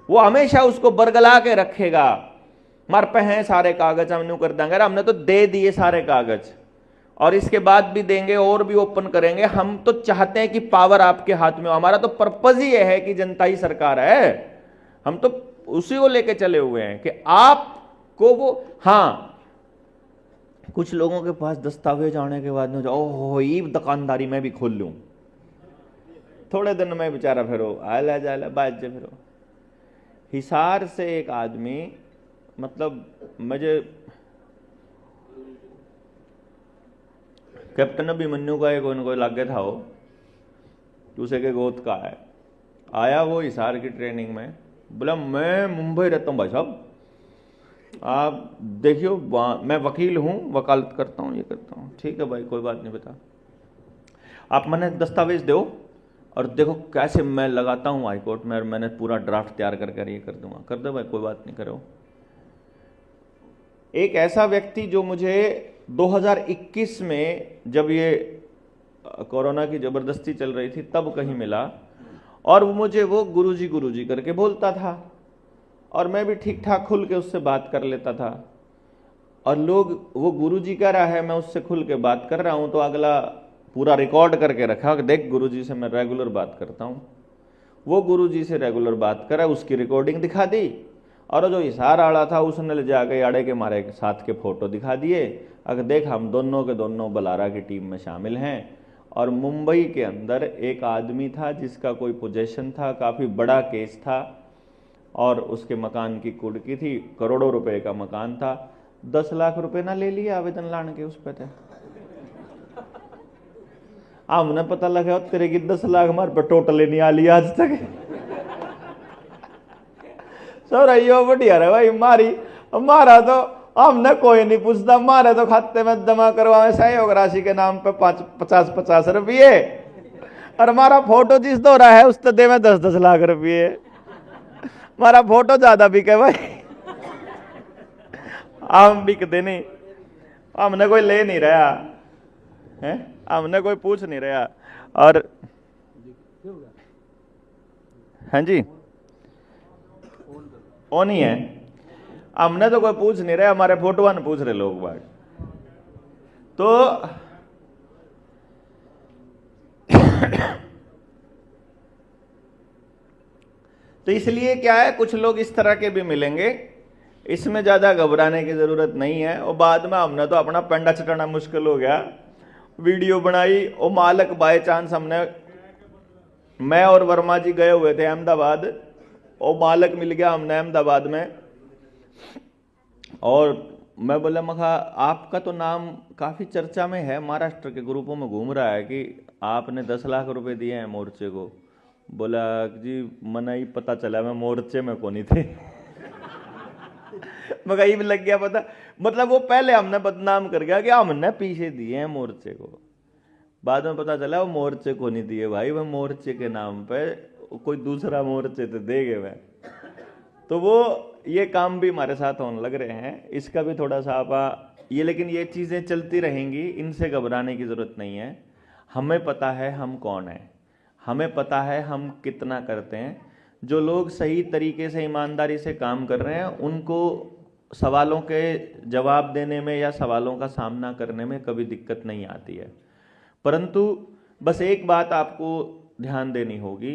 A: वो हमेशा उसको बरगला के रखेगा। मार पे हैं सारे कागज, हम यूं कर देंगे, हमने तो दे दिए सारे कागज और इसके बाद भी देंगे और भी ओपन करेंगे। हम तो चाहते हैं कि पावर आपके हाथ में हो, हमारा तो पर्पज ही है कि जनता ही सरकार है। हम तो उसी को लेके चले हुए हैं कि आपको वो, हाँ कुछ लोगों के पास दस्तावेज आने के बाद में ओहो ये दुकानदारी में भी खोल लूं, थोड़े दिन में बेचारा फिर आला जाला बाजे फिर। हिसार से एक आदमी, मतलब मुझे कैप्टन अभिमन्यु का एक उनको लागे था, वो दूसरे के गोद का है, आया वो हिसार की ट्रेनिंग में, बोला मैं मुंबई रहता हूँ भाई साहब, आप देखियो मैं वकील हूँ, वकालत करता हूँ, ये करता हूँ। ठीक है भाई कोई बात नहीं, बता आप मैंने दस्तावेज दो और देखो कैसे मैं लगाता हूँ हाई कोर्ट में, और मैंने पूरा ड्राफ्ट तैयार करके ये कर दूंगा। कर दो भाई कोई बात नहीं, करो। एक ऐसा व्यक्ति जो मुझे 2021 में जब ये कोरोना की जबरदस्ती चल रही थी तब कहीं मिला, और वो मुझे वो गुरुजी करके बोलता था, और मैं भी ठीक ठाक खुल के उससे बात कर लेता था। और लोग, वो गुरुजी कह रहा है, मैं उससे खुल के बात कर रहा हूं, तो अगला पूरा रिकॉर्ड करके रखा कि देख गुरुजी से मैं रेगुलर बात करता हूं। वो गुरुजी से रेगुलर बात करा, उसकी रिकॉर्डिंग दिखा दी, और जो हिसार आड़ा था उसने ले जाके आड़े के मारे के साथ के फोटो दिखा दिए, अगर देख हम दोनों के दोनों बलारा की टीम में शामिल हैं। और मुंबई के अंदर एक आदमी था जिसका कोई पोजेशन था, काफ़ी बड़ा केस था, और उसके मकान की कुड़की थी, करोड़ों रुपए का मकान था, 10 लाख रुपए ना ले लिए आवेदन लाने के उस पे थे। हमने पता लगा तेरे की 10 लाख हमारे पे टोटल नहीं आ लिया आज तक। सो रही बढ़िया रहे भाई, मारा तो हमने कोई नहीं पूछता, मारे तो खाते में जमा करवाए सहयोग राशि के नाम पे 50-50 रुपये, और हमारा फोटो जिस दो रहा है उस तो दे में 10-10 लाख रुपये। हमारा फोटो ज्यादा बिके भाई, हम बिकते नहीं, हमने कोई ले नहीं रहा है, हमने कोई पूछ नहीं रहा। और हाँ जी वो नहीं है, हमने तो कोई पूछ नहीं रहे, हमारे फोटो ने पूछ रहे लोग बाग। तो इसलिए क्या है, कुछ लोग इस तरह के भी मिलेंगे, इसमें ज्यादा घबराने की जरूरत नहीं है। और बाद में हमने तो अपना पेंडा चटाना मुश्किल हो गया, वीडियो बनाई, वो मालक बाय चांस हमने, मैं और वर्मा जी गए हुए थे अहमदाबाद, और मालक मिल गया हमने अहमदाबाद में, और मैं बोला मखा आपका तो नाम काफी चर्चा में है, महाराष्ट्र के ग्रुपों में घूम रहा है कि आपने 10 लाख रुपए दिए हैं मोर्चे को। बोला जी मना ही पता चला, मैं मोर्चे में को नहीं थे। मगर भी लग गया पता, मतलब वो पहले हमने बदनाम कर गया कि हमने पीछे दिए हैं मोर्चे को, बाद में पता चला वो मोर्चे को नहीं दिए भाई, वो मोर्चे के नाम पे कोई दूसरा मोर्चे तो देगे वह। तो वो ये काम भी हमारे साथ होने लग रहे हैं, इसका भी थोड़ा सा आप ये, लेकिन ये चीज़ें चलती रहेंगी, इनसे घबराने की ज़रूरत नहीं है। हमें पता है हम कौन है, हमें पता है हम कितना करते हैं। जो लोग सही तरीके से ईमानदारी से काम कर रहे हैं उनको सवालों के जवाब देने में या सवालों का सामना करने में कभी दिक्कत नहीं आती है। परंतु बस एक बात आपको ध्यान देनी होगी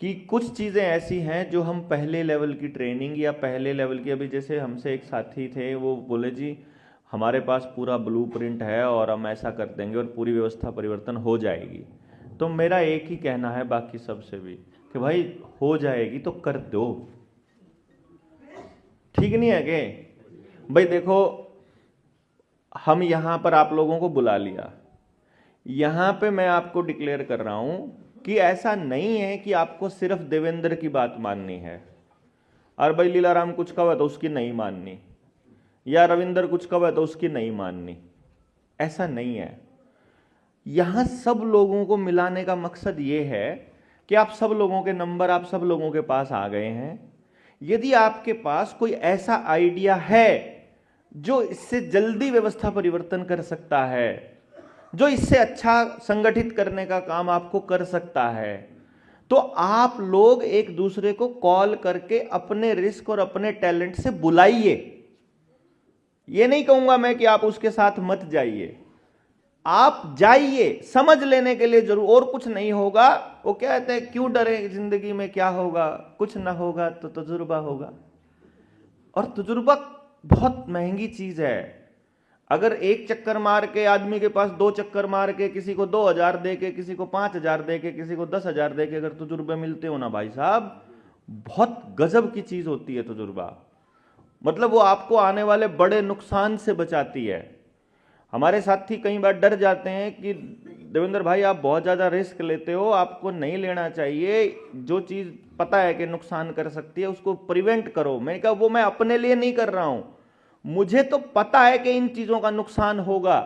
A: कि कुछ चीज़ें ऐसी हैं जो हम पहले लेवल की ट्रेनिंग या पहले लेवल की, अभी जैसे हमसे एक साथी थे वो बोले जी हमारे पास पूरा ब्लूप्रिंट है और हम ऐसा कर देंगे और पूरी व्यवस्था परिवर्तन हो जाएगी। तो मेरा एक ही कहना है बाकी सबसे भी कि भाई हो जाएगी तो कर दो, ठीक नहीं है कि भाई देखो हम यहां पर आप लोगों को बुला लिया, यहां पे मैं आपको डिक्लेयर कर रहा हूं कि ऐसा नहीं है कि आपको सिर्फ देवेंद्र की बात माननी है और भाई लीलाराम कुछ कहा तो उसकी नहीं माननी, या रविंदर कुछ कहा तो उसकी नहीं माननी, ऐसा नहीं है। यहां सब लोगों को मिलाने का मकसद ये है कि आप सब लोगों के नंबर आप सब लोगों के पास आ गए हैं। यदि आपके पास कोई ऐसा आइडिया है जो इससे जल्दी व्यवस्था परिवर्तन कर सकता है, जो इससे अच्छा संगठित करने का काम आपको कर सकता है, तो आप लोग एक दूसरे को कॉल करके अपने रिस्क और अपने टैलेंट से बुलाइए। ये नहीं कहूंगा मैं कि आप उसके साथ मत जाइए, आप जाइए, समझ लेने के लिए जरूर, और कुछ नहीं होगा। वो कहते हैं क्यों डरे, जिंदगी में क्या होगा, कुछ ना होगा तो तजुर्बा होगा, और तजुर्बा बहुत महंगी चीज है। अगर एक चक्कर मार के आदमी के पास 2 चक्कर मार के किसी को 2000 दे के, किसी को 5000 दे के, किसी को 10,000 दे के अगर तजुर्बे मिलते हो ना भाई साहब, बहुत गजब की चीज होती है तजुर्बा। मतलब वो आपको आने वाले बड़े नुकसान से बचाती है। हमारे साथी कई बार डर जाते हैं कि देवेंद्र भाई आप बहुत ज़्यादा रिस्क लेते हो, आपको नहीं लेना चाहिए, जो चीज़ पता है कि नुकसान कर सकती है उसको प्रिवेंट करो। मैंने कहा वो मैं अपने लिए नहीं कर रहा हूं, मुझे तो पता है कि इन चीज़ों का नुकसान होगा,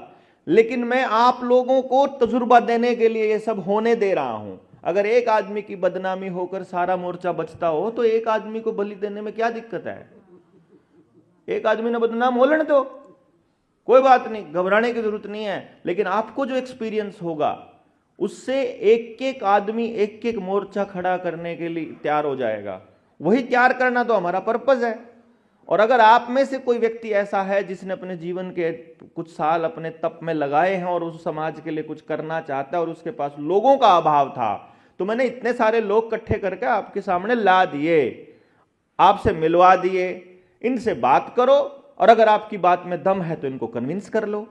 A: लेकिन मैं आप लोगों को तजुर्बा देने के लिए ये सब होने दे रहा हूं। अगर एक आदमी की बदनामी होकर सारा मोर्चा बचता हो तो एक आदमी को बलि देने में क्या दिक्कत है? एक आदमी ने बदनाम हो लेने दो, कोई बात नहीं, घबराने की जरूरत नहीं है। लेकिन आपको जो एक्सपीरियंस होगा उससे एक एक आदमी एक एक मोर्चा खड़ा करने के लिए तैयार हो जाएगा। वही तैयार करना तो हमारा पर्पस है। और अगर आप में से कोई व्यक्ति ऐसा है जिसने अपने जीवन के कुछ साल अपने तप में लगाए हैं और उस समाज के लिए कुछ करना चाहता है और उसके पास लोगों का अभाव था, तो मैंने इतने सारे लोग इकट्ठे करके आपके सामने ला दिए, आपसे मिलवा दिए। इनसे बात करो और अगर आपकी बात में दम है तो इनको कन्विंस कर लो,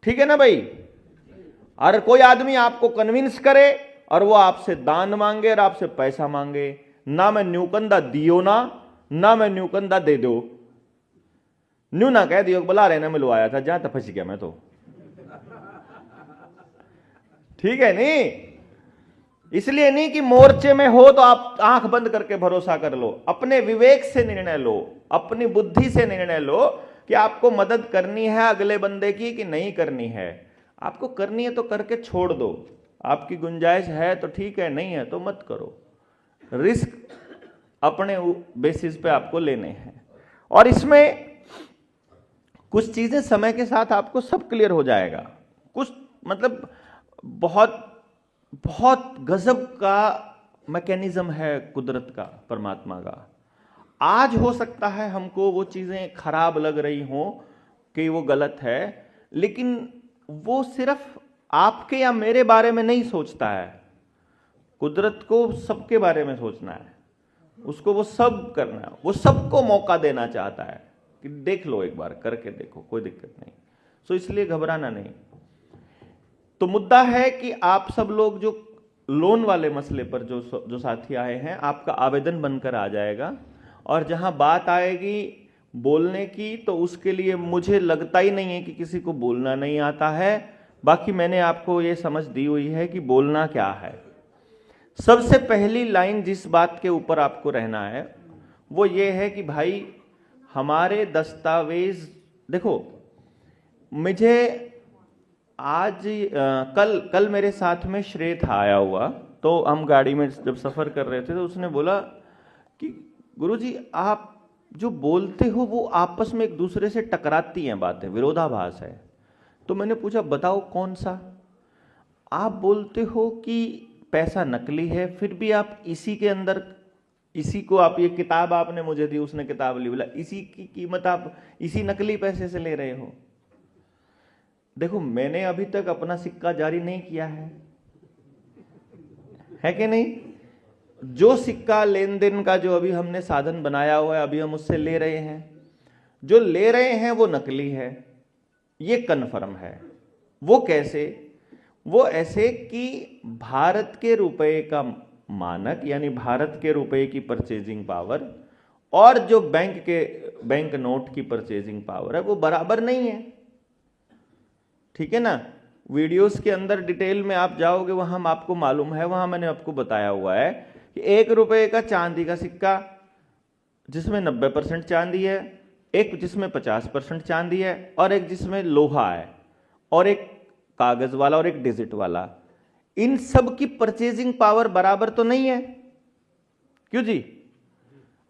A: ठीक है ना भाई? अगर कोई आदमी आपको कन्विंस करे और वो आपसे दान मांगे और आपसे पैसा मांगे, ना मैं न्यूकंदा दियो ना मैं न्यूकंदा दे दो, न्यू ना कह दियो बुला रहे ना मिलवाया था, जहां तक फंस गया मैं तो, ठीक है नहीं? इसलिए नहीं कि मोर्चे में हो तो आप आंख बंद करके भरोसा कर लो, अपने विवेक से निर्णय लो, अपनी बुद्धि से निर्णय लो कि आपको मदद करनी है अगले बंदे की कि नहीं करनी है। आपको करनी है तो करके छोड़ दो, आपकी गुंजाइश है तो ठीक है, नहीं है तो मत करो। रिस्क अपने बेसिस पे आपको लेने हैं। और इसमें कुछ चीजें समय के साथ आपको सब क्लियर हो जाएगा। कुछ मतलब बहुत बहुत गजब का मैकेनिज्म है कुदरत का, परमात्मा का। आज हो सकता है हमको वो चीजें खराब लग रही हों कि वो गलत है, लेकिन वो सिर्फ आपके या मेरे बारे में नहीं सोचता है। कुदरत को सबके बारे में सोचना है, उसको वो सब करना है, वो सबको मौका देना चाहता है कि देख लो, एक बार करके देखो, कोई दिक्कत नहीं। सो इसलिए घबराना नहीं। तो मुद्दा है कि आप सब लोग जो लोन वाले मसले पर जो साथी आए हैं, आपका आवेदन बनकर आ जाएगा। और जहां बात आएगी बोलने की, तो उसके लिए मुझे लगता ही नहीं है कि किसी को बोलना नहीं आता है। बाकी मैंने आपको ये समझ दी हुई है कि बोलना क्या है। सबसे पहली लाइन जिस बात के ऊपर आपको रहना है वो ये है कि भाई हमारे दस्तावेज देखो, मुझे आज कल मेरे साथ में श्रेय था आया हुआ, तो हम गाड़ी में जब सफर कर रहे थे तो उसने बोला कि गुरुजी आप जो बोलते हो वो आपस में एक दूसरे से टकराती हैं बातें, विरोधाभास है। तो मैंने पूछा बताओ कौन सा? आप बोलते हो कि पैसा नकली है, फिर भी आप इसी के अंदर, इसी को आप, ये किताब आपने मुझे दी, उसने किताब ली, बोला इसी की कीमत आप इसी नकली पैसे से ले रहे हो। देखो मैंने अभी तक अपना सिक्का जारी नहीं किया है कि नहीं? जो सिक्का लेन देन का जो अभी हमने साधन बनाया हुआ है, अभी हम उससे ले रहे हैं, जो ले रहे हैं वो नकली है, ये कन्फर्म है। वो कैसे? वो ऐसे कि भारत के रुपए का मानक यानी भारत के रुपए की परचेजिंग पावर और जो बैंक नोट की परचेजिंग पावर है वो बराबर नहीं है। ठीक है ना? वीडियोस के अंदर डिटेल में आप जाओगे, वहां आपको मालूम है, वहां मैंने आपको बताया हुआ है कि 1 रुपए का चांदी का सिक्का जिसमें 90% चांदी है, एक जिसमें 50% चांदी है, और एक जिसमें लोहा है, और एक कागज वाला और एक डिजिट वाला, इन सब की परचेजिंग पावर बराबर तो नहीं है, क्यों जी?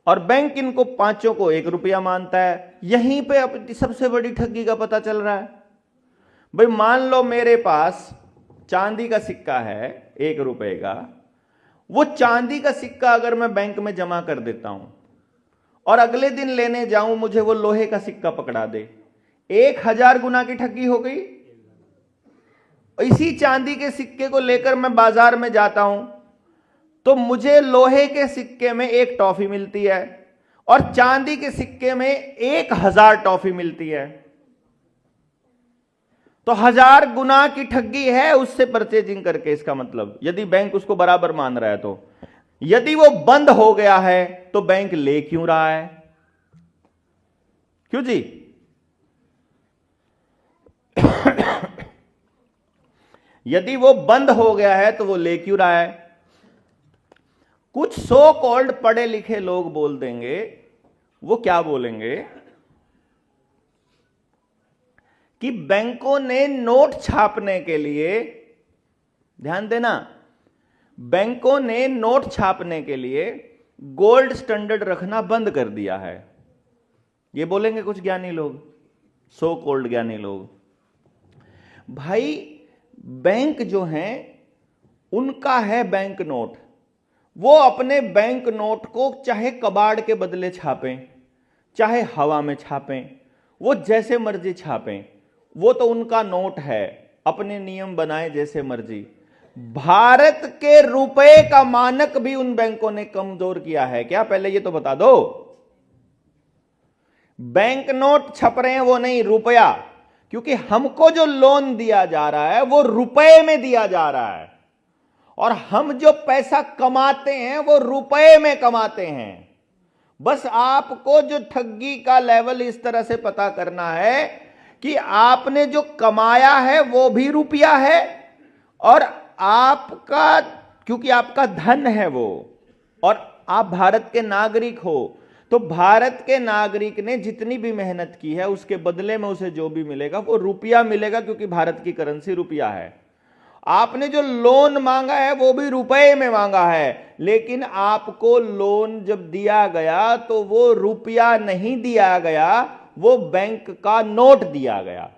A: और बैंक इनको पांचों को 1 रुपया मानता है। यहीं पे अपनी सबसे बड़ी ठगी का पता चल रहा है। भाई मान लो मेरे पास चांदी का सिक्का है 1 रुपए का, वो चांदी का सिक्का अगर मैं बैंक में जमा कर देता हूं और अगले दिन लेने जाऊं, मुझे वो लोहे का सिक्का पकड़ा दे, 1000 गुना की ठगी हो गई। इसी चांदी के सिक्के को लेकर मैं बाजार में जाता हूं तो मुझे लोहे के सिक्के में 1 टॉफी मिलती है और चांदी के सिक्के में 1000 टॉफी मिलती है। तो 1000 गुना की ठगी है उससे परचेजिंग करके। इसका मतलब यदि बैंक उसको बराबर मान रहा है तो, यदि वो बंद हो गया है तो बैंक ले क्यों रहा है? क्यों जी? यदि वो बंद हो गया है तो वो ले क्यों रहा है? कुछ सो कॉल्ड पढ़े लिखे लोग बोल देंगे, वो क्या बोलेंगे कि बैंकों ने नोट छापने के लिए, ध्यान देना, बैंकों ने नोट छापने के लिए गोल्ड स्टैंडर्ड रखना बंद कर दिया है। ये बोलेंगे कुछ ज्ञानी लोग, सो कॉल्ड ज्ञानी लोग। भाई बैंक जो हैं उनका है बैंक नोट, वो अपने बैंक नोट को चाहे कबाड़ के बदले छापें, चाहे हवा में छापें, वो जैसे मर्जी छापें, वो तो उनका नोट है, अपने नियम बनाए जैसे मर्जी। भारत के रुपए का मानक भी उन बैंकों ने कमजोर किया है क्या? पहले ये तो बता दो। बैंक नोट छप रहे हैं वो नहीं, रुपया, क्योंकि हमको जो लोन दिया जा रहा है वो रुपए में दिया जा रहा है और हम जो पैसा कमाते हैं वो रुपए में कमाते हैं। बस आपको जो ठगी का लेवल इस तरह से पता करना है कि आपने जो कमाया है वो भी रुपया है और आपका, क्योंकि आपका धन है वो, और आप भारत के नागरिक हो, तो भारत के नागरिक ने जितनी भी मेहनत की है उसके बदले में उसे जो भी मिलेगा वो रुपया मिलेगा, क्योंकि भारत की करेंसी रुपया है। आपने जो लोन मांगा है वो भी रुपए में मांगा है, लेकिन आपको लोन जब दिया गया तो वो रुपया नहीं दिया गया, वो बैंक का नोट दिया गया।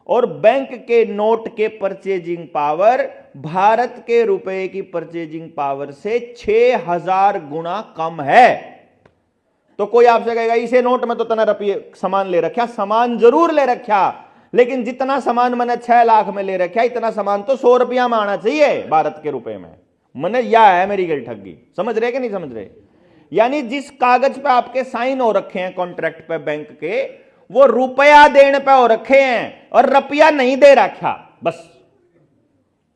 A: और बैंक के नोट के परचेजिंग पावर भारत के रुपए की परचेजिंग पावर से 6000 गुना कम है। तो कोई आपसे कहेगा इसे नोट में तो तना रुपये सामान ले रखा, सामान जरूर ले रखा, लेकिन जितना सामान मैंने 6 लाख में ले रखा, इतना सामान तो 100 रुपया में आना चाहिए भारत के रुपए में। मैंने यह है मेरी गल ठगी। समझ रहे कि नहीं समझ रहे? यानी जिस कागज पे आपके साइन हो रखे हैं कॉन्ट्रैक्ट पे बैंक के, वो रुपया देने पे हो रखे हैं और रुपया नहीं दे रखा। बस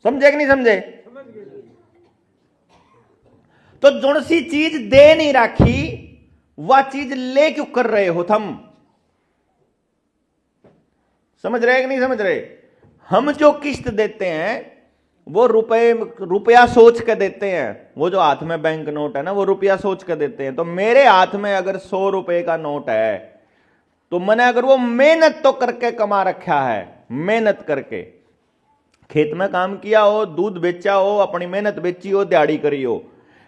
A: समझे कि नहीं समझे? तो जो सी चीज दे नहीं रखी वह चीज ले क्यों कर रहे हो तुम? समझ रहे कि नहीं समझ रहे? हम जो किस्त देते हैं वो रुपया सोच के देते हैं। वो जो हाथ में बैंक नोट है ना, वो रुपया सोच के देते हैं। तो मेरे हाथ में अगर 100 रुपए का नोट है तो मैंने अगर वो मेहनत तो करके कमा रखा है, मेहनत करके खेत में काम किया हो, दूध बेचा हो, अपनी मेहनत बेची हो, दिहाड़ी करी हो,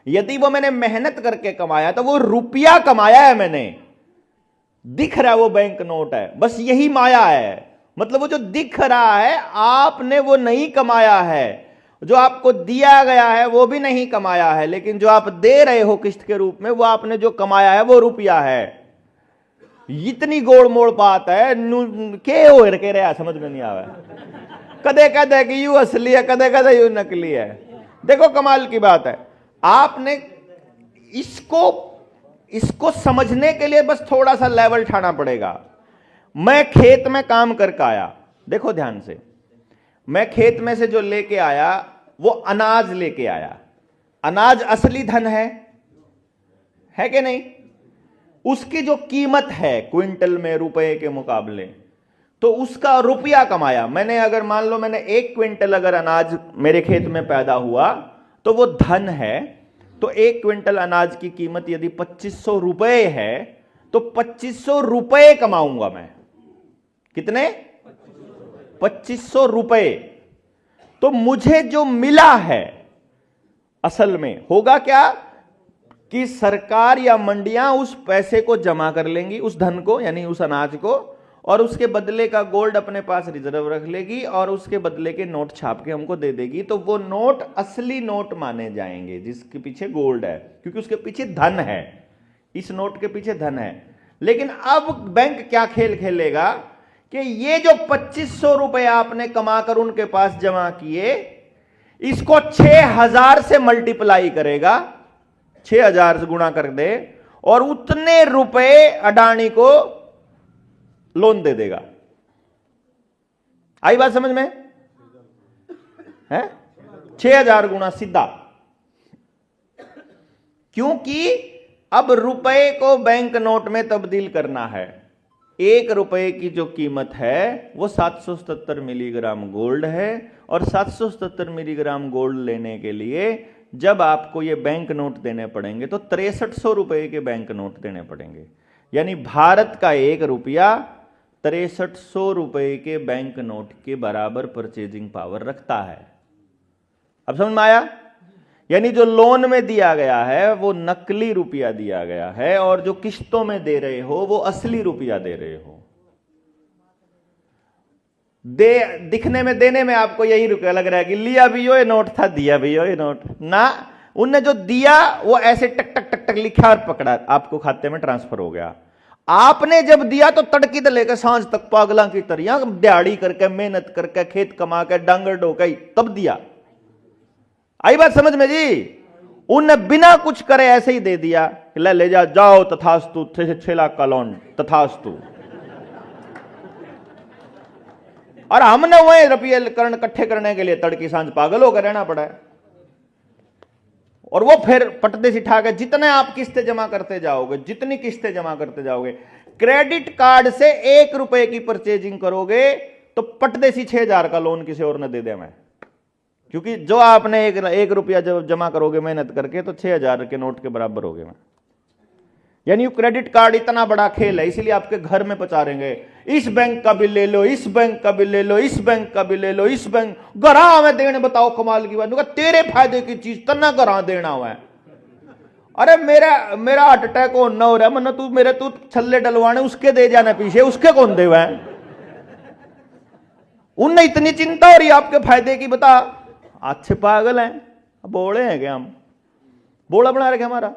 A: यदि वो मैंने मेहनत करके कमाया तो वो रुपया कमाया है मैंने, दिख रहा है वो बैंक नोट है, बस यही माया है। मतलब वो जो दिख रहा है आपने वो नहीं कमाया है, जो आपको दिया गया है वो भी नहीं कमाया है, लेकिन जो आप दे रहे हो किस्त के रूप में वो आपने जो कमाया है वो रुपया है। इतनी गोड़ मोड़ बात है के हो के रहा, समझ में नहीं आवा। कदे कदे कि यू असली है, कदे कदे यू नकली है। देखो कमाल की बात है, आपने इसको समझने के लिए बस थोड़ा सा लेवल उठाना पड़ेगा। मैं खेत में काम करके आया, देखो ध्यान से, मैं खेत में से जो लेके आया वो अनाज लेके आया। अनाज असली धन है कि नहीं? उसकी जो कीमत है क्विंटल में रुपए के मुकाबले, तो उसका रुपया कमाया मैंने। अगर मान लो मैंने 1 क्विंटल अगर अनाज मेरे खेत में पैदा हुआ तो वो धन है। तो 1 क्विंटल अनाज की कीमत यदि 2500 रुपए है तो 2500 रुपए कमाऊंगा मैं। कितने? 2500 रुपए। तो मुझे जो मिला है असल में होगा क्या कि सरकार या मंडियां उस पैसे को जमा कर लेंगी, उस धन को यानी उस अनाज को, और उसके बदले का गोल्ड अपने पास रिजर्व रख लेगी और उसके बदले के नोट छाप के हमको दे देगी। तो वो नोट असली नोट माने जाएंगे जिसके पीछे गोल्ड है, क्योंकि उसके पीछे धन है, इस नोट के पीछे धन है। लेकिन अब बैंक क्या खेल खेलेगा कि ये जो 2500 रुपए आपने कमाकर उनके पास जमा किए, इसको 6000 से मल्टीप्लाई करेगा, 6000 से गुणा कर दे, और उतने रुपए अडानी को लोन दे देगा। आई बात समझ में है? 6000 गुना सीधा, क्योंकि अब रुपए को बैंक नोट में तब्दील करना है। 1 रुपए की जो कीमत है वो 777 मिलीग्राम गोल्ड है, और 777 मिलीग्राम गोल्ड लेने के लिए जब आपको ये बैंक नोट देने पड़ेंगे तो 6300 रुपए के बैंक नोट देने पड़ेंगे। यानी भारत का 1 रुपया 6300 रुपए के बैंक नोट के बराबर परचेजिंग पावर रखता है। अब समझ में आया? यानी जो लोन में दिया गया है वो नकली रुपया दिया गया है, और जो किस्तों में दे रहे हो वो असली रुपया दे रहे हो। दिखने में देने में आपको यही रुपया लग रहा है कि लिया भी हो ये नोट था, दिया भी हो ये नोट ना। उनने जो दिया वो ऐसे टक टक टक टक लिखा और पकड़ा, आपको खाते में ट्रांसफर हो गया। आपने जब दिया तो तड़की से लेकर सांझ तक पागला की तरह दिहाड़ी करके मेहनत करके खेत कमा के डांगर डोकाई तब दिया। आई बात समझ में जी? उनने बिना कुछ करे ऐसे ही दे दिया, ले जा जाओ तथास्तु, 6 लाख का लोन तथास्तु। और हमने वही रुपये इकट्ठे करने के लिए तड़की सांझ पागल होकर रहना पड़ा है। और वो फिर पटदे से उठा के जितने आप किस्तें जमा करते जाओगे, जितनी किस्तें जमा करते जाओगे, क्रेडिट कार्ड से 1 रुपए की परचेजिंग करोगे तो पटदे से 6000 का लोन किसी और ने दे दे मैं। क्योंकि जो आपने 1 रुपया जब जमा करोगे मेहनत करके तो 6000 के नोट के बराबर होगे मैं। यानी क्रेडिट कार्ड इतना बड़ा खेल है, इसीलिए आपके घर में पचारेंगे, इस बैंक का भी ले लो, इस बैंक का भी ले लो, इस बैंक का भी ले लो, इस बैंक गरा में देने। बताओ कमाल की बात, तेरे फायदे की चीज तना गरा देना हुआ है। अरे मेरा हार्ट अटैक हो न हो रहा, मन तू छल्ले डलवाने उसके दे जाना पीछे, उसके कौन दे हुआ है? उनने इतनी चिंता हो रही आपके फायदे की, बता। अच्छे पागल हैं, बोले हैं क्या हम? बोला बना रखे हमारा।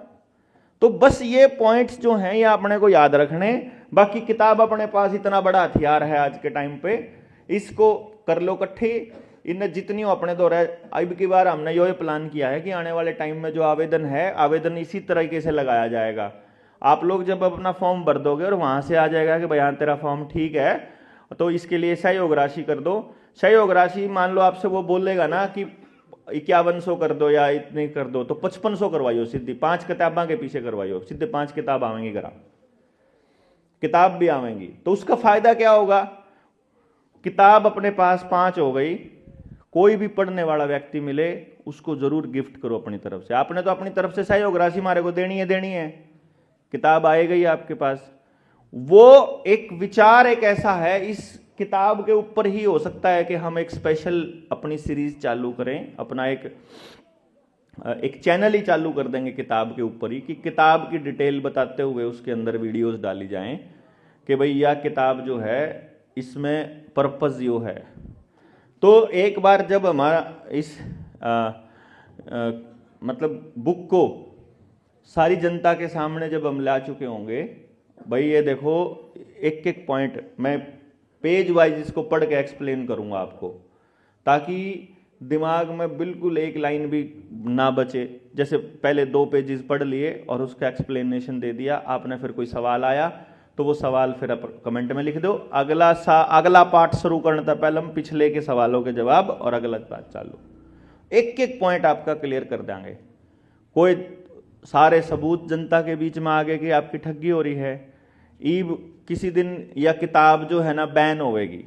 A: तो बस ये पॉइंट्स जो हैं ये अपने को याद रखने। बाकी किताब अपने पास इतना बड़ा हथियार है आज के टाइम पे, इसको कर लो इकट्ठी। इन जितनी हो अपने दौरा। अब की बार हमने ये प्लान किया है कि आने वाले टाइम में जो आवेदन है, आवेदन इसी तरीके से लगाया जाएगा। आप लोग जब अपना फॉर्म भर दोगे और वहां से आ जाएगा कि भाई हाँ तेरा फॉर्म ठीक है, तो इसके लिए सहयोग राशि कर दो। सहयोग राशि मान लो आपसे वो बोलेगा ना कि 5100 कर दो या इतने कर दो, तो 5500 करवाइयो सीधी। 5 किताबा के पीछे करवाइयो, सीधे 5 किताब आवेंगी, करा किताब भी आवेंगी। तो उसका फायदा क्या होगा? किताब अपने पास 5 हो गई, कोई भी पढ़ने वाला व्यक्ति मिले उसको जरूर गिफ्ट करो अपनी तरफ से। आपने तो अपनी तरफ से सहयोग राशि मारे को देनी है। किताब आएगी आपके पास, वो एक विचार एक ऐसा है, इस किताब के ऊपर ही हो सकता है कि हम एक स्पेशल अपनी सीरीज चालू करें, अपना एक चैनल ही चालू कर देंगे किताब के ऊपर ही, कि किताब की डिटेल बताते हुए उसके अंदर वीडियोस डाली जाएं कि भाई यह किताब जो है इसमें पर्पस यो है। तो एक बार जब हमारा इस मतलब बुक को सारी जनता के सामने जब हम ला चुके होंगे, भाई ये देखो एक एक पॉइंट मैं पेज वाइज इसको पढ़ के एक्सप्लेन करूंगा आपको, ताकि दिमाग में बिल्कुल एक लाइन भी ना बचे। जैसे पहले 2 पेजेस पढ़ लिए और उसका एक्सप्लेनेशन दे दिया आपने, फिर कोई सवाल आया तो वो सवाल फिर आप कमेंट में लिख दो, अगला पार्ट शुरू करने था पहले हम पिछले के सवालों के जवाब और अगला पार्ट चालू, एक एक पॉइंट आपका क्लियर कर देंगे। कोई सारे सबूत जनता के बीच में आगे कि आपकी ठगी हो रही है। ईब किसी दिन यह किताब जो है ना बैन होगी,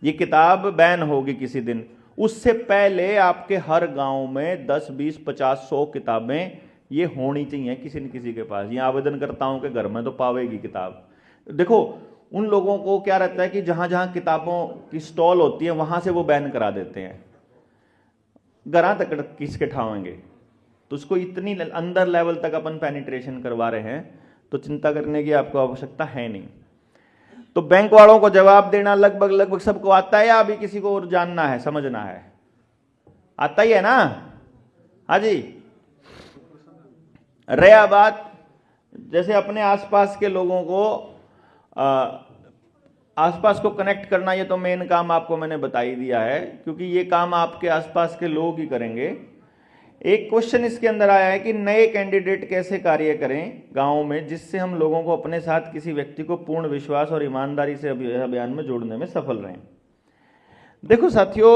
A: ये किताब बैन होगी किसी दिन, उससे पहले आपके हर गांव में 10, 20, 50, 100 किताबें ये होनी चाहिए किसी न किसी के पास। ये आवेदनकर्ताओं के घर में तो पावेगी किताब। देखो उन लोगों को क्या रहता है कि जहां जहां किताबों की स्टॉल होती है वहां से वो बैन करा देते हैं, घरा तक किसके ठावेंगे। तो उसको इतनी अंदर लेवल तक अपन पेनिट्रेशन करवा रहे हैं, तो चिंता करने की आपको आवश्यकता है नहीं। तो बैंक वालों को जवाब देना लगभग सबको आता है, या अभी किसी को और जानना है, समझना है? आता ही है ना? हाँ जी। रहा बात जैसे अपने आसपास के लोगों को आसपास को कनेक्ट करना, ये तो मेन काम आपको मैंने बता ही दिया है, क्योंकि ये काम आपके आसपास के लोग ही करेंगे। एक क्वेश्चन इसके अंदर आया है कि नए कैंडिडेट कैसे कार्य करें गांव में, जिससे हम लोगों को अपने साथ किसी व्यक्ति को पूर्ण विश्वास और ईमानदारी से अभियान में जोड़ने में सफल रहें। देखो साथियों,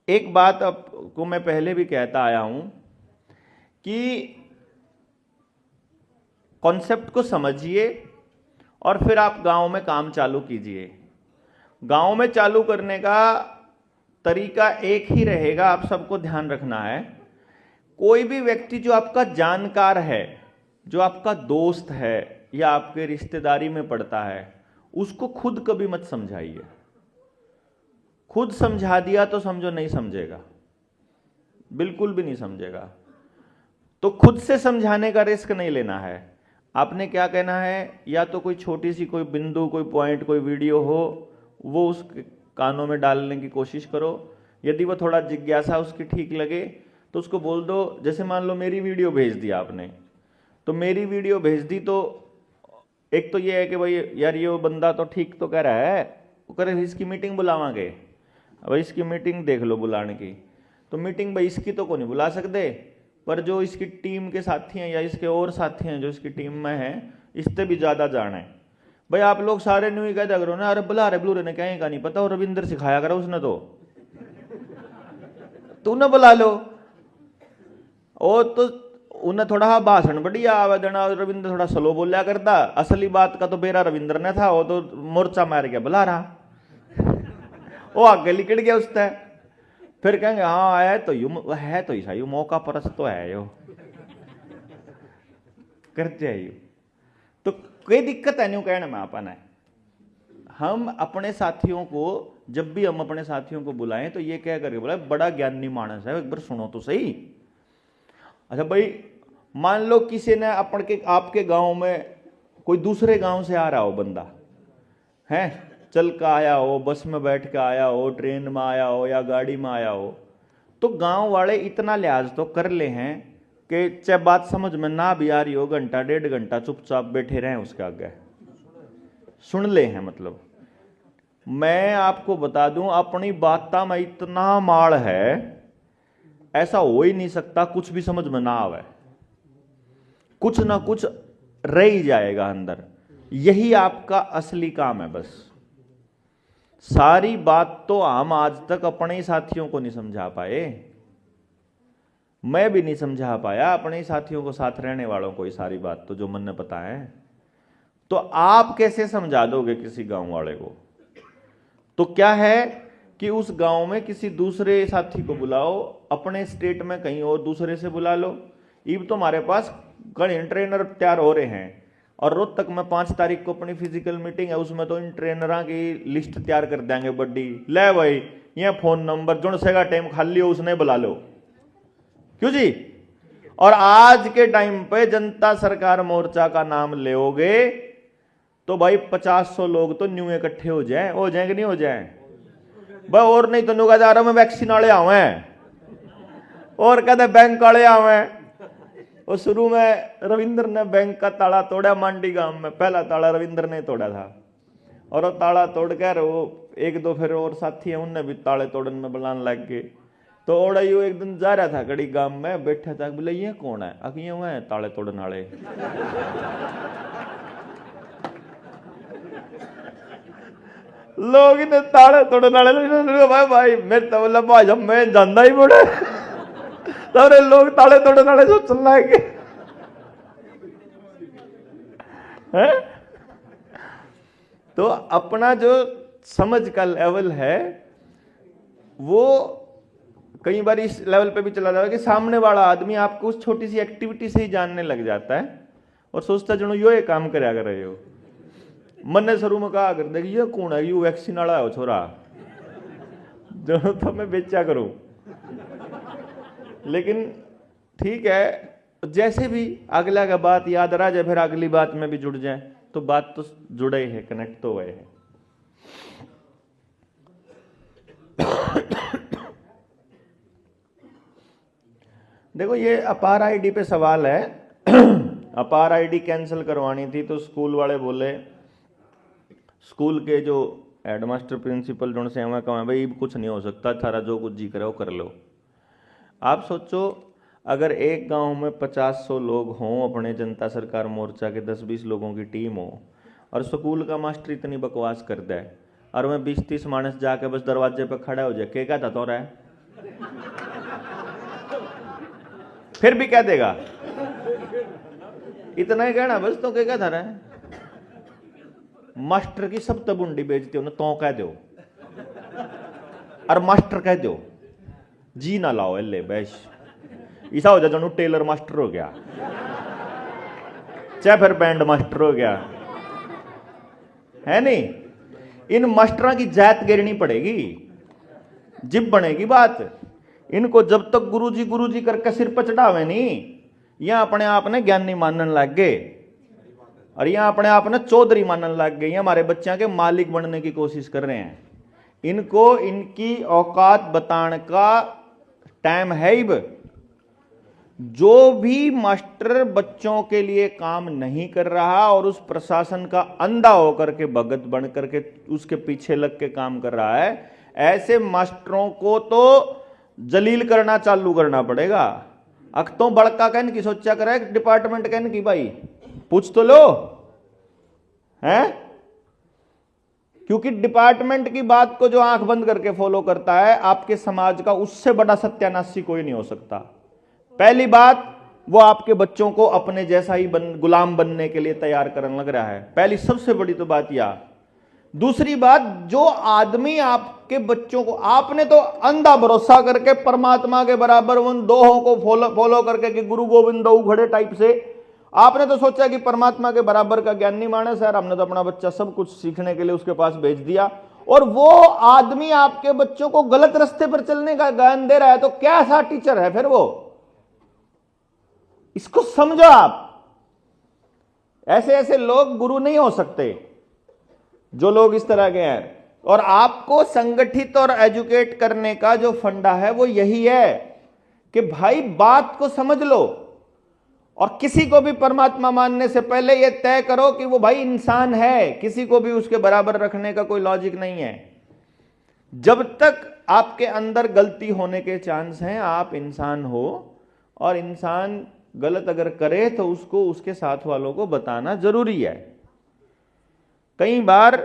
A: एक बात आपको मैं पहले भी कहता आया हूं कि कॉन्सेप्ट को समझिए और फिर आप गांव में काम चालू कीजिए। गांव में चालू करने का तरीका एक ही रहेगा, आप सबको ध्यान रखना है। कोई भी व्यक्ति जो आपका जानकार है, जो आपका दोस्त है या आपके रिश्तेदारी में पड़ता है, उसको खुद कभी मत समझाइए। खुद समझा दिया तो समझो नहीं समझेगा, बिल्कुल भी नहीं समझेगा। तो खुद से समझाने का रिस्क नहीं लेना है। आपने क्या कहना है, या तो कोई छोटी सी कोई बिंदु, कोई पॉइंट, कोई वीडियो हो, वो उसके कानों में डालने की कोशिश करो। यदि वो थोड़ा जिज्ञासा उसकी ठीक लगे तो उसको बोल दो। जैसे मान लो मेरी वीडियो भेज दी आपने, तो मेरी वीडियो भेज दी तो एक तो ये है कि भाई यार ये बंदा तो ठीक तो कह रहा है, वो कह रहे इसकी मीटिंग बुलावांगे, अब इसकी मीटिंग देख लो बुलाने की। तो मीटिंग भाई इसकी तो को नहीं बुला सकते, पर जो इसकी टीम के साथी हैं या इसके और साथी हैं जो इसकी टीम में हैं, इससे भी ज़्यादा जाना है। भाई आप लोग सारे न्यू ही कहते करो ना, अरे बुला रहे ब्लूरे ने कहीं का नहीं पता, और रविंदर सिखाया करा उसने, तो उन्हें बुला लो। और तो उन्हें थोड़ा भाषण बढ़िया आवे देना, रविंद्र थोड़ा स्लो बोलिया करता, असली बात का तो बेरा रविंद्र ने था, वो तो मोर्चा मार के बुला रहा वो आगे निकल गया उससे। फिर कहेंगे हाँ आया तो यू है, तो ऐसा यू मौका परस तो है यो करते है यू। तो कोई दिक्कत है नहीं कहने में अपन है। हम अपने साथियों को जब भी हम अपने साथियों को बुलाएं तो ये कह करके बुलाए, बड़ा ज्ञानी मानस है, एक बार सुनो तो सही। अच्छा भाई मान लो किसी ने आपके गांव में कोई दूसरे गांव से आ रहा हो बंदा है, चल का आया हो, बस में बैठ के आया हो, ट्रेन में आया हो या गाड़ी में आया हो, तो गांव वाले इतना लिहाज तो कर ले हैं कि चाहे बात समझ में ना भी आ रही हो, घंटा 1.5 घंटा चुपचाप बैठे रहे उसके आगे, सुन ले हैं। मतलब मैं आपको बता दूं, अपनी बात में इतना माल है, ऐसा हो ही नहीं सकता कुछ भी समझ में ना आवे, कुछ ना कुछ रह ही जाएगा अंदर। यही आपका असली काम है। बस सारी बात तो हम आज तक अपने ही साथियों को नहीं समझा पाए, मैं भी नहीं समझा पाया अपने ही साथियों को, साथ रहने वालों को, ये सारी बात तो जो मन ने पता है। तो आप कैसे समझा दोगे किसी गांव वाले को? तो क्या है कि उस गांव में किसी दूसरे साथी को बुलाओ, अपने स्टेट में कहीं और दूसरे से बुला लो। अब तो हमारे पास कई ट्रेनर तैयार हो रहे हैं, और रोहतक में 5 तारीख को अपनी फिजिकल मीटिंग है, उसमें तो इन ट्रेनर की लिस्ट तैयार कर देंगे बड़ी। ले भाई ये फोन नंबर जो सेगा टाइम खाली हो उसने बुला लो, क्यों जी। और आज के टाइम पे जनता सरकार मोर्चा का नाम लेओगे तो भाई 50-100 लोग तो न्यू इकट्ठे हो जाए कि नहीं हो जाए भाई। और नहीं तो नुका जा रहा मैं वैक्सीन वाले आवे और कहते बैंक वाले आवे। और शुरू में रविंद्र ने बैंक का ताला तोड़ा मांडी गांव में, पहला ताला रविंद्र ने तोड़ा था। और वो ताला तोड़ कर वो 1-2 फिर और साथी हैं उनने भी ताले तोड़न में बुलाने लग गए। तो ओड़ा यू एक दिन जा रहा था कड़ी गांव में, बैठा था, बोले ये कौन है, अकिया हुआ है ताले तोड़ने वाले। लोग इन्हें ताले तोड़ने वाले भाई भाई मैं तो बोला भाई जब मैं जानता ही बोले तब लोग ताले तोड़ने वाले जो चल रहा है। तो अपना जो समझ का लेवल है वो कई बार इस लेवल पे भी चला जाता है कि सामने वाला आदमी आपको उस छोटी सी एक्टिविटी से ही जानने लग जाता है और सोचता जनो यो ये काम कर रहे हो। मन ने शुरू में कहा कर दे ये कौन है, यू वैक्सीन वाला हो छोरा जो तो मैं बेचा करूं। लेकिन ठीक है, जैसे भी अगला का बात याद रहा जाए फिर अगली बात में भी जुड़ जाए तो बात तो जुड़े है, कनेक्ट तो हुए है। देखो ये अपार आईडी पे सवाल है। अपार आईडी कैंसिल करवानी थी तो स्कूल वाले बोले, स्कूल के जो हेडमास्टर प्रिंसिपल जो से हमें कहा भाई कुछ नहीं हो सकता, थारा जो कुछ जी करे वो कर लो। आप सोचो अगर एक गांव में 50-100 लोग हों, अपने जनता सरकार मोर्चा के 10-20 लोगों की टीम हो और स्कूल का मास्टर इतनी बकवास कर दे और मैं 20-30 मानस जाके बस दरवाजे पे खड़ा हो जाए, क्या कहता तो रहा है फिर भी क्या देगा, इतना ही कहना बस तो क्या था रहा है। मास्टर की सब तबुंडी बेचती हो ना तो कह दो और मास्टर कह दो जी ना लाओ ले बैश, ऐसा हो जाए जनो टेलर मास्टर हो गया चाहे फिर बैंड मास्टर हो गया है नहीं। इन मास्टरों की जात गिरनी पड़ेगी जिब बनेगी बात। इनको जब तक गुरुजी करके सिर पर चढ़ावे नहीं, यह अपने आप ने ज्ञानी मानने लग गए और यह अपने आप ने चौधरी मानने लग गए, हमारे बच्चों के मालिक बनने की कोशिश कर रहे हैं। इनको इनकी औकात बताने का टाइम है ही। जो भी मास्टर बच्चों के लिए काम नहीं कर रहा और उस प्रशासन का अंधा होकर के भगत बन करके उसके पीछे लग के काम कर रहा है, ऐसे मास्टरों को तो जलील करना चालू करना पड़ेगा। अख्तों बड़का कहन की सोचा करे डिपार्टमेंट कहन की भाई पूछ तो लो है, क्योंकि डिपार्टमेंट की बात को जो आंख बंद करके फॉलो करता है आपके समाज का उससे बड़ा सत्यानाशी कोई नहीं हो सकता। पहली बात वो आपके बच्चों को अपने जैसा ही गुलाम बनने के लिए तैयार करने लग रहा है, पहली सबसे बड़ी तो बात यह। दूसरी बात, जो आदमी आपके बच्चों को आपने तो अंधा भरोसा करके परमात्मा के बराबर उन दोहों को फॉलो करके कि गुरु गोविंद दो खड़े टाइप से आपने तो सोचा कि परमात्मा के बराबर का ज्ञानी मानस है, हमने तो अपना बच्चा सब कुछ सीखने के लिए उसके पास भेज दिया और वो आदमी आपके बच्चों को गलत रास्ते पर चलने का ज्ञान दे रहा है, तो क्या सा टीचर है फिर वो? इसको समझो आप। ऐसे ऐसे लोग गुरु नहीं हो सकते जो लोग इस तरह के हैं। और आपको संगठित और एजुकेट करने का जो फंडा है वो यही है कि भाई बात को समझ लो और किसी को भी परमात्मा मानने से पहले यह तय करो कि वो भाई इंसान है, किसी को भी उसके बराबर रखने का कोई लॉजिक नहीं है। जब तक आपके अंदर गलती होने के चांस हैं, आप इंसान हो और इंसान गलत अगर करे तो उसको उसके साथ वालों को बताना जरूरी है। कई बार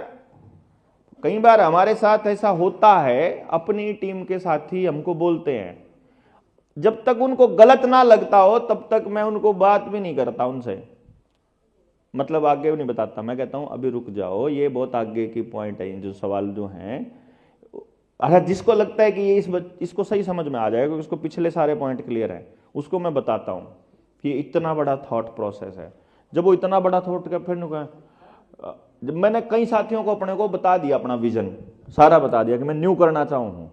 A: हमारे साथ ऐसा होता है, अपनी टीम के साथी हमको बोलते हैं, जब तक उनको गलत ना लगता हो तब तक मैं उनको बात भी नहीं करता उनसे, मतलब आगे भी नहीं बताता। मैं कहता हूं अभी रुक जाओ, ये बहुत आगे की पॉइंट है, जो सवाल जो हैं अगर जिसको लगता है कि ये इसको सही समझ में आ जाएगा क्योंकि उसको पिछले सारे पॉइंट क्लियर है, उसको मैं बताता हूं कि इतना बड़ा थॉट प्रोसेस है। जब वो इतना बड़ा थोट के फिर जब मैंने कई साथियों को अपने को बता दिया, अपना विजन सारा बता दिया कि मैं न्यू करना चाहूं हूं,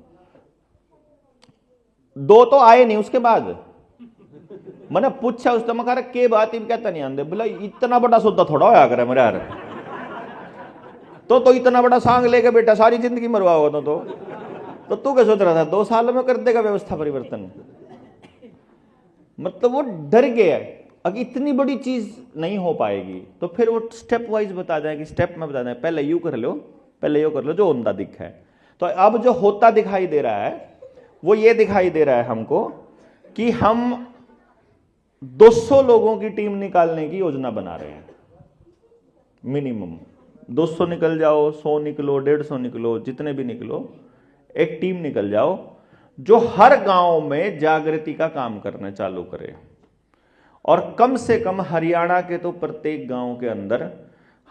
A: 2 तो आए नहीं। उसके बाद मैंने पूछा उस समय के बात ही कहता नहीं आंदे, बोला इतना बड़ा सौदा थोड़ा होया करे मेरे यार, तो इतना बड़ा सांग लेके बेटा सारी जिंदगी मरवा होगा तो तू क्या सोच रहा था 2 साल में कर देगा व्यवस्था परिवर्तन? मतलब वो डर गया अगर इतनी बड़ी चीज नहीं हो पाएगी। तो फिर वो स्टेप वाइज बता जाए कि स्टेप में बता दें, पहले यू कर लो, पहले यू कर लो, जो होता दिख है। तो अब जो होता दिखाई दे रहा है वो ये दिखाई दे रहा है हमको कि हम 200 लोगों की टीम निकालने की योजना बना रहे हैं। मिनिमम 200 निकल जाओ, 100 निकलो, 150 निकलो, जितने भी निकलो, एक टीम निकल जाओ जो हर गांव में जागृति का काम करना चालू करे। और कम से कम हरियाणा के तो प्रत्येक गांव के अंदर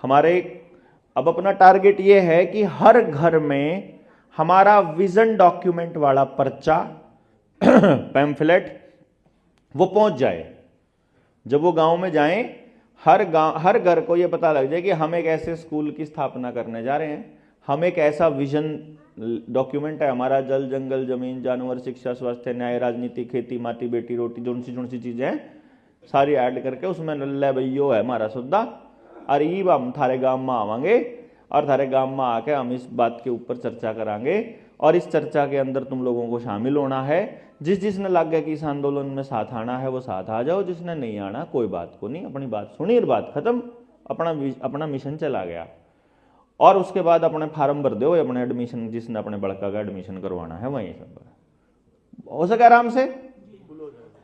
A: हमारे अब अपना टारगेट ये है कि हर घर में हमारा विजन डॉक्यूमेंट वाला पर्चा पैम्फलेट वो पहुंच जाए। जब वो गांव में जाएं, हर घर को ये पता लग जाए कि हम एक ऐसे स्कूल की स्थापना करने जा रहे हैं, हम एक ऐसा विजन डॉक्यूमेंट है, हमारा जल जंगल जमीन जानवर शिक्षा स्वास्थ्य न्याय राजनीति खेती माटी बेटी रोटी जो सी चीजें हैं सारी ऐड करके उसमें नल्ले भैयो है हमारा सुद्धा। और ये हम थारे गांव में आवांगे और थारे गांव में आके हम इस बात के ऊपर चर्चा करांगे और इस चर्चा के अंदर तुम लोगों को शामिल होना है। जिसने लग गया कि इस आंदोलन में साथ आना है वो साथ आ जाओ, जिसने नहीं आना कोई बात को नहीं, अपनी बात सुनी और बात खत्म, अपना मिशन चला गया। और उसके बाद अपने फार्म भर दो, अपने एडमिशन जिसने अपने बड़का का एडमिशन करवाना है वहीं सब हो सके आराम से।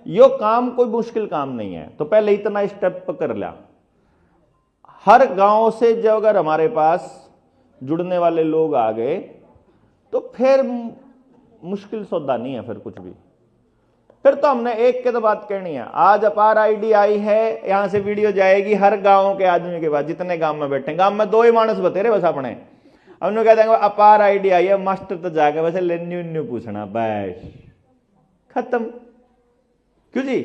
A: यो काम कोई मुश्किल काम नहीं है। तो पहले इतना स्टेप कर लिया। हर गांव से जब अगर हमारे पास जुड़ने वाले लोग आ गए तो फिर मुश्किल सौदा नहीं है फिर कुछ भी। फिर तो हमने एक के तो बात करनी है। आज अपार आईडी आई है, यहां से वीडियो जाएगी हर गांव के आदमी के पास, जितने गांव में बैठे, गांव में 2 ही मानस बतेरे बस अपने, अब उन्होंने कह देंगे अपार आईडी आई है, मास्टर तो जाके वैसे लेन्यू पूछना, बस खत्म। क्यों जी?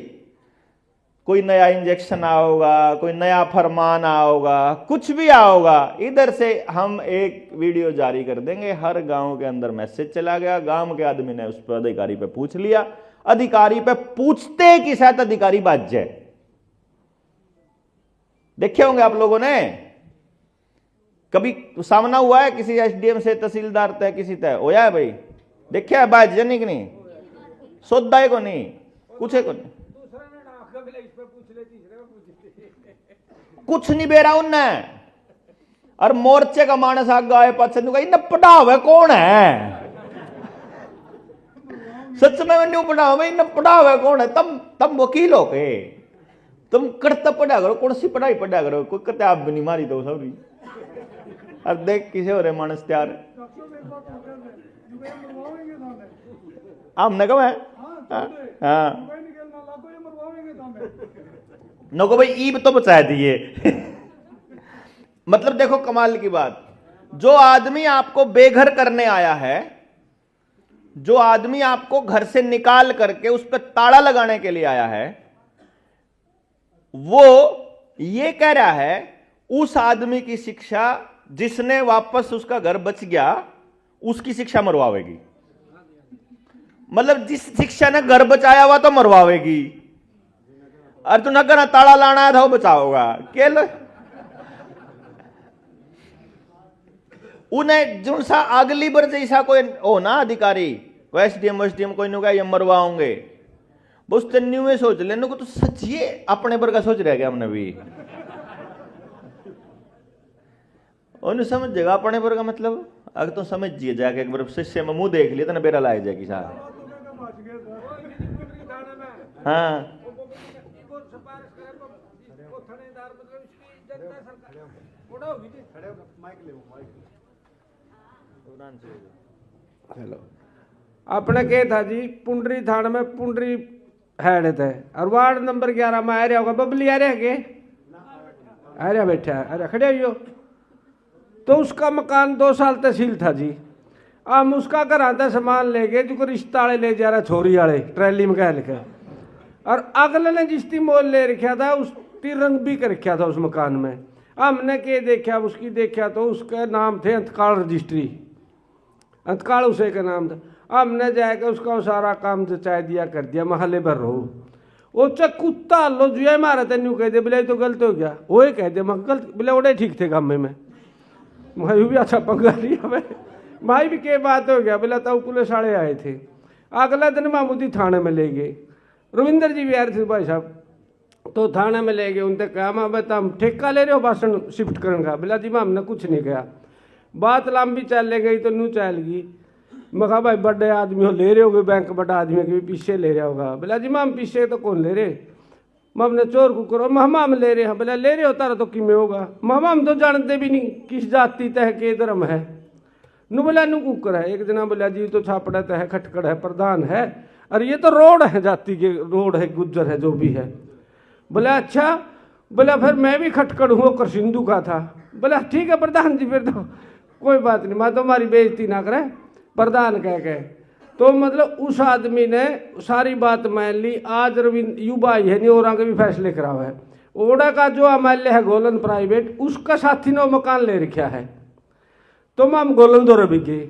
A: कोई नया इंजेक्शन आओगा, कोई नया फरमान आओगा, कुछ भी आओगा, इधर से हम एक वीडियो जारी कर देंगे, हर गांव के अंदर मैसेज चला गया, गांव के आदमी ने उस पर अधिकारी पे पूछ लिया, अधिकारी पे पूछते कि शायद अधिकारी बात जाए। देखे होंगे आप लोगों ने, कभी सामना हुआ है किसी एसडीएम से, तहसीलदार तय किसी तय होया है भाई? देखिए है बात जनी कि नहीं, सोदा को नहीं, कुछ है को नहीं, कुछ नहीं बेरा उनने। और मोर्चे का मानस आ गए पसंद इन पढ़ावे कौन है? सच में न्यू पढ़ावे, इन पढ़ावे कौन है? तम वकील हो के तुम कर्तव्य पढ़ा करो, कौन सी पढ़ाई पढ़ा करो, कोई किताब भी नहीं मारी तो सॉरी। अब देख किसे हो रहे मानस तैयार, हमने कहा हाँ नको भाई ईब तो बचा दिए। मतलब देखो कमाल की बात, जो आदमी आपको बेघर करने आया है, जो आदमी आपको घर से निकाल करके उस पर ताला लगाने के लिए आया है, वो ये कह रहा है उस आदमी की शिक्षा जिसने वापस उसका घर बच गया उसकी शिक्षा मरवावेगी। मतलब जिस शिक्षा ने घर बचाया हुआ तो मरवावेगी, और तू न करना ताला लाना था वो बचाओगा केल। उन्हें जो सा अगली बार जैसा कोई हो ना अधिकारी एसडीएम कोई नुका ये मरवाओगे, बस तन्यू में सोच लेने को तो सच ये अपने पर का सोच रह गया हमने भी। उन्हें समझ जाएगा अपने पर का मतलब, अगर तो समझ जिए जाके एक बार शिष्य में मुंह देख लिया तो ना बेरा लाए जाएगी साहब। हाँ
B: हेलो, अपने के था जी पुंडरी थाने में पुंडरी हेड थे और वार्ड नंबर 11 में आ रहा होगा बबली आ रहा के आ रहा बैठा है, अरे खड़े हो तो उसका मकान 2 साल तहसील था जी। हम उसका घर आता सामान लेके जो रिश्ता वाले ले जा रहा छोरी वाले ट्रैली में कह लिखा, और अगले ने जिसकी मोल ले रखा था तिरंग भी कर रखा था उस मकान में। हमने के देखा, उसकी देखा तो उसका नाम थे अंतकाल रजिस्ट्री, अंतकाल उसे का नाम था। हमने जाकर उसका सारा काम जचाय दिया, कर दिया, महले भर रहो। वो च कुत्ता लो जो मारा तेन कह दे बोले तो गलत हो गया, वो कह दे मैं गलत बोले ओडे ठीक थे काम में मैं भी अच्छा पंगा लिया भाई भी के बात हो गया बोला तो पुलिस वाले आए थे। अगला दिन मामूदी थाने में ले गए, रविंदर जी भी आ रहे थे भाई साहब, तो थाने में ले गए। उनसे कहा मैं बता हम ठेका ले रहे हो भाषण शिफ्ट करने का? बोला जी मैं हमने कुछ नहीं कहा। बात लंबी चल गई तो नू चल गई। मैं कहा भाई बड़े आदमी हो ले रहे हो, बैंक बड़ा आदमी के भी पीछे ले रहा होगा। बोला जी मैं पीछे तो कौन ले रहे, मैं हमने चोर को करो हम ले रहे हैं। बोला ले रहे हो तारा तो किमें होगा, हम तो जानते भी नहीं किस जाति तह के धर्म है। नू बोला नू कुकर है। एक जना बोला जी तो छापड़ा तह खटकड़ है, प्रधान है, और ये तो रोड है, जाति के रोड है, गुज्जर है, जो भी है। बोला अच्छा। बोला फिर मैं भी खटकड़ हूँ, कर सिंधु का था। बोला ठीक है प्रधान जी फिर तो कोई बात नहीं, मैं तो हमारी बेइज्जती ना करे प्रधान कह के। तो मतलब उस आदमी ने सारी बात मान ली। आज रविंद्र युवा है नहीं और आगे भी फैसले करा हुआ है। ओडा का जो एमएलए है गोलन प्राइवेट, उसका साथी ने मकान ले रखा है। तो हम गोलन दो रवि के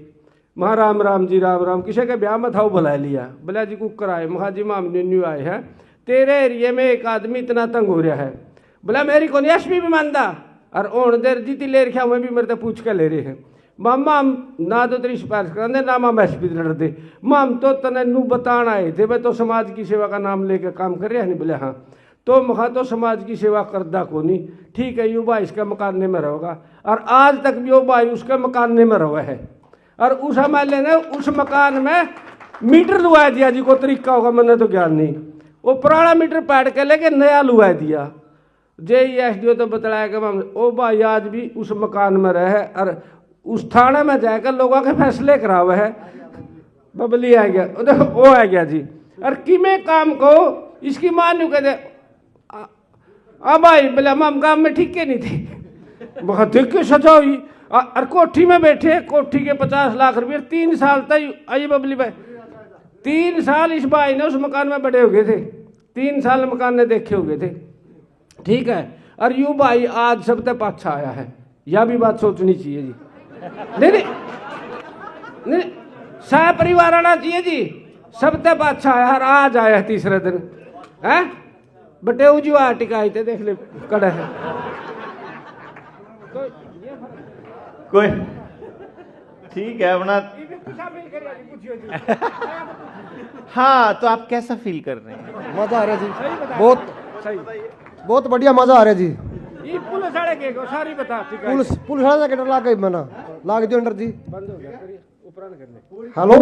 B: महा राम राम जी राम राम, किसी के ब्याह में था वो बुला लिया। बोला जी कुकर आए, महा जी माम न्यू आए हैं, तेरे एरिए में एक आदमी इतना तंग हो रहा है। बोला मेरी कौन एसपी भी मानदा और ओण देर जीती ले रखा हुए भी मेरे तो पूछ के ले रहे हैं। मामा ना तो तेरी सिफारिश कराते ना माम एसपी लड़ते, माम तो तने नू बताना आए थे भाई तो समाज की सेवा का नाम लेकर काम कर रहे हैं। बोले हाँ। तो महा तो समाज की सेवा करदा को नहीं, ठीक है युवा इसके मकान में रहोगा, और आज तक भी वो भाई उसके मकान में रहा है। और उस एमएलए ने उस मकान में मीटर लुआ दिया जी, को तरीका होगा मैंने तो ज्ञान नहीं, वो पुराना मीटर पैड के लेके नया लुआ दिया। JESDO तो बताया कि वो भाई आज भी उस मकान में रहे और उस थाने में जाकर लोगों के फैसले करा हुए है। बबली आ गया, देखो वो आ गया जी। और किमें काम को इसकी मां न्यू कहते भाई बोले हम काम में ठीक के नहीं थे, बहुत देख के सजा हुई और कोठी में बैठे, कोठी के 50 लाख रुपये 3 साल तक। आइए बबली भाई 3 साल इस भाई ने उस मकान में बड़े हो गए थे, 3 साल मकान ने देखे हो गए थे, ठीक है। और यू भाई आज सब तक पाछा आया है, यह भी बात सोचनी चाहिए जी। नहीं सह परिवार आना चाहिए जी, सब तक पाछा आया और आज आया है तीसरे दिन है। बटे जो टिकाई थे देख ले कड़े है
A: कोई ठीक है अपना। हाँ तो आप कैसा फील कर रहे हैं?
C: मजा आ रहा जी, बहुत
B: सही
C: बहुत बढ़िया मजा आ रहा जी।
B: ये पुलिस वाले के को सारी बता, ठीक है
C: पुलिस वाला के लाग गई मना लाग दियो अंदर जी,
B: बंद हो गया करिए ऊपर न कर ले।
C: हेलो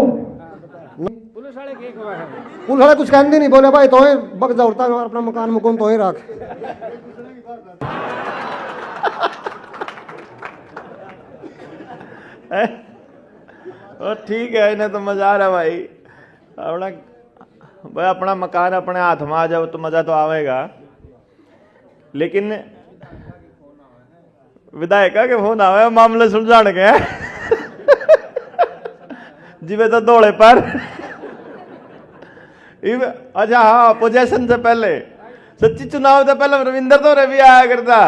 B: पुलिस वाले के को है,
C: पुलिस वाले कुछ कहते नहीं, बोले भाई तो बग जाता है अपना मकान मुकुम तो ही रख।
A: ठीक है इन्हें तो मजा आ रहा भाई, अपना मकान अपने हाथ में आ जाओ तो मजा तो आवेगा। लेकिन विधायका के फोन आवे मामले सुलझाने के जिवे तो दौड़े पर अच्छा हाँ पोजेशन से पहले सच्ची चुनाव से पहले रविंदर तो भी आया करता।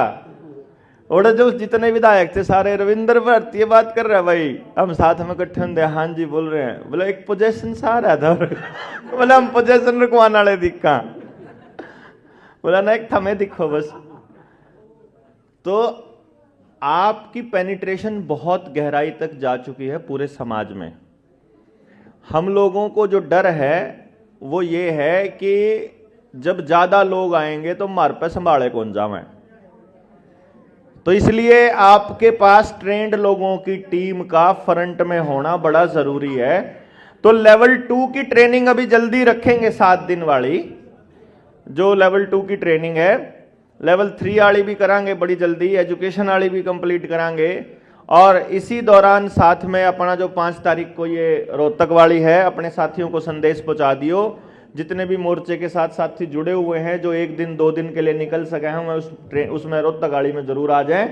A: और जो जितने विधायक थे सारे रविंदर भरती ये बात कर रहे हैं भाई, हम साथ में इकट्ठे होंगे, हाँ जी बोल रहे हैं। बोले एक पोजेशन सा रहा था बोले हम पोजेशन रखवाने वाले दिखा, बोला ना एक थमे दिखो बस। तो आपकी पेनिट्रेशन बहुत गहराई तक जा चुकी है पूरे समाज में। हम लोगों को जो डर है वो ये है कि जब ज्यादा लोग आएंगे तो मार पे संभाले कौन जावे। तो इसलिए आपके पास ट्रेंड लोगों की टीम का फ्रंट में होना बड़ा जरूरी है। तो लेवल 2 की ट्रेनिंग अभी जल्दी रखेंगे, 7 दिन वाली जो लेवल 2 की ट्रेनिंग है। लेवल 3 वाली भी करांगे बड़ी जल्दी, एजुकेशन वाली भी कंप्लीट करांगे। और इसी दौरान साथ में अपना जो 5 तारीख को ये रोहतक वाली है, अपने साथियों को संदेश पहुंचा दियो। जितने भी मोर्चे के साथ साथी जुड़े हुए हैं जो 1 दिन 2 दिन के लिए निकल सके हैं उसमें रोहतक वाली में जरूर आ जाएं।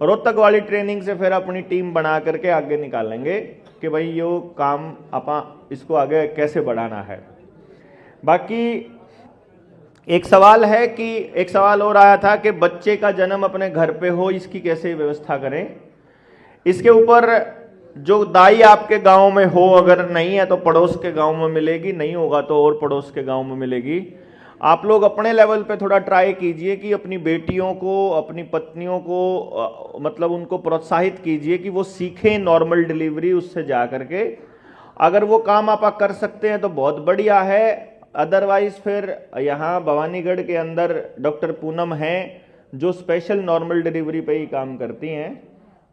A: रोहतक वाली ट्रेनिंग से फिर अपनी टीम बना करके आगे निकालेंगे कि भाई ये काम अपा इसको आगे कैसे बढ़ाना है। बाकी एक सवाल है कि एक सवाल और आया था कि बच्चे का जन्म अपने घर पे हो, इसकी कैसे व्यवस्था करें। इसके ऊपर जो दाई आपके गांव में हो, अगर नहीं है तो पड़ोस के गांव में मिलेगी, नहीं होगा तो और पड़ोस के गांव में मिलेगी। आप लोग अपने लेवल पे थोड़ा ट्राई कीजिए कि अपनी बेटियों को, अपनी पत्नियों को मतलब उनको प्रोत्साहित कीजिए कि वो सीखें नॉर्मल डिलीवरी, उससे जा करके अगर वो काम आप कर सकते हैं तो बहुत बढ़िया है। अदरवाइज फिर यहाँ भवानीगढ़ के अंदर डॉक्टर पूनम हैं जो स्पेशल नॉर्मल डिलीवरी पे ही काम करती हैं,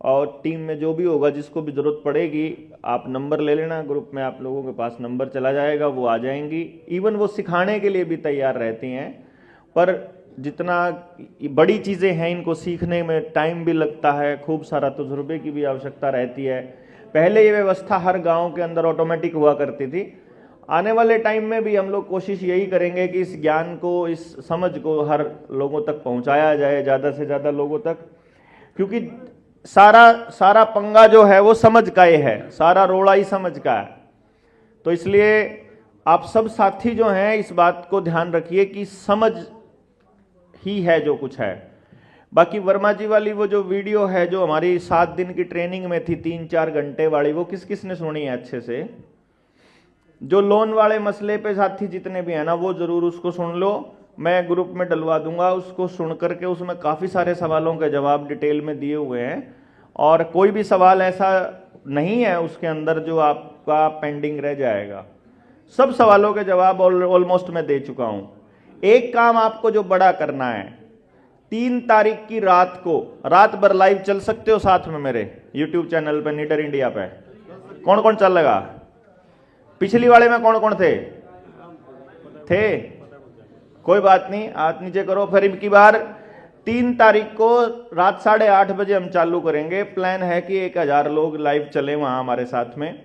A: और टीम में जो भी होगा जिसको भी ज़रूरत पड़ेगी आप नंबर ले लेना, ग्रुप में आप लोगों के पास नंबर चला जाएगा, वो आ जाएंगी। इवन वो सिखाने के लिए भी तैयार रहती हैं, पर जितना बड़ी चीज़ें हैं इनको सीखने में टाइम भी लगता है, खूब सारा तजुर्बे की भी आवश्यकता रहती है। पहले ये व्यवस्था हर गांव के अंदर ऑटोमेटिक हुआ करती थी। आने वाले टाइम में भी हम लोग कोशिश यही करेंगे कि इस ज्ञान को, इस समझ को हर लोगों तक पहुंचाया जाए, ज़्यादा से ज़्यादा लोगों तक, क्योंकि सारा पंगा जो है वो समझ का ही है, सारा रोड़ा ही समझ का है। तो इसलिए आप सब साथी जो हैं इस बात को ध्यान रखिए कि समझ ही है जो कुछ है। बाकी वर्मा जी वाली वो जो वीडियो है जो हमारी 7 दिन की ट्रेनिंग में थी, 3-4 घंटे वाली, वो किस किस ने सुनी है अच्छे से? जो लोन वाले मसले पे साथी जितने भी हैं ना, वो जरूर उसको सुन लो, मैं ग्रुप में डलवा दूंगा। उसको सुन करके उसमें काफ़ी सारे सवालों के जवाब डिटेल में दिए हुए हैं, और कोई भी सवाल ऐसा नहीं है उसके अंदर जो आपका पेंडिंग रह जाएगा। सब सवालों के जवाब ऑलमोस्ट मैं दे चुका हूं। एक काम आपको जो बड़ा करना है, 3 तारीख की रात को, रात भर लाइव चल सकते हो साथ में मेरे यूट्यूब चैनल पे, नीडर इंडिया पे। कौन कौन चल लगा? पिछली वाले में कौन कौन थे? कोई बात नहीं, हाथ नीचे करो। फिर इनकी बार 3 तारीख को रात 8:30 बजे हम चालू करेंगे। प्लान है कि 1000 लोग लाइव चले वहां हमारे साथ में।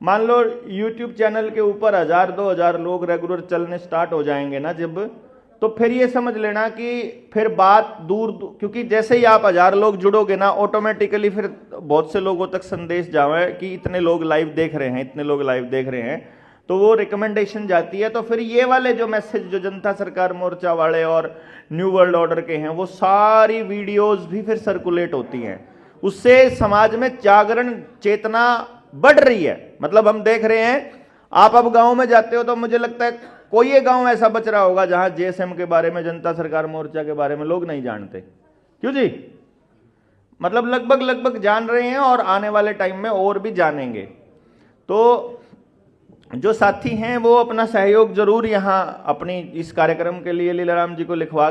A: मान लो यूट्यूब चैनल के ऊपर 1000-2000 लोग रेगुलर चलने स्टार्ट हो जाएंगे ना जब, तो फिर ये समझ लेना कि फिर बात दूर, क्योंकि जैसे ही आप 1000 लोग जुड़ोगे ना, ऑटोमेटिकली फिर बहुत से लोगों तक संदेश जावे कि इतने लोग लाइव देख रहे हैं, इतने लोग लाइव देख रहे हैं, तो वो रिकमेंडेशन जाती है। तो फिर ये वाले जो मैसेज जो जनता सरकार मोर्चा वाले और न्यू वर्ल्ड ऑर्डर के हैं, वो सारी वीडियोस भी फिर सर्कुलेट होती हैं। उससे समाज में जागरण चेतना बढ़ रही है। मतलब हम देख रहे हैं, आप अब गांव में जाते हो तो मुझे लगता है कोई एक गांव ऐसा बच रहा होगा जहां जेएसएम के बारे में, जनता सरकार मोर्चा के बारे में लोग नहीं जानते। क्यों जी? मतलब लगभग जान रहे हैं, और आने वाले टाइम में और भी जानेंगे। तो जो साथी हैं वो अपना सहयोग जरूर यहाँ अपनी इस कार्यक्रम के लिए लीलाराम जी को लिखवा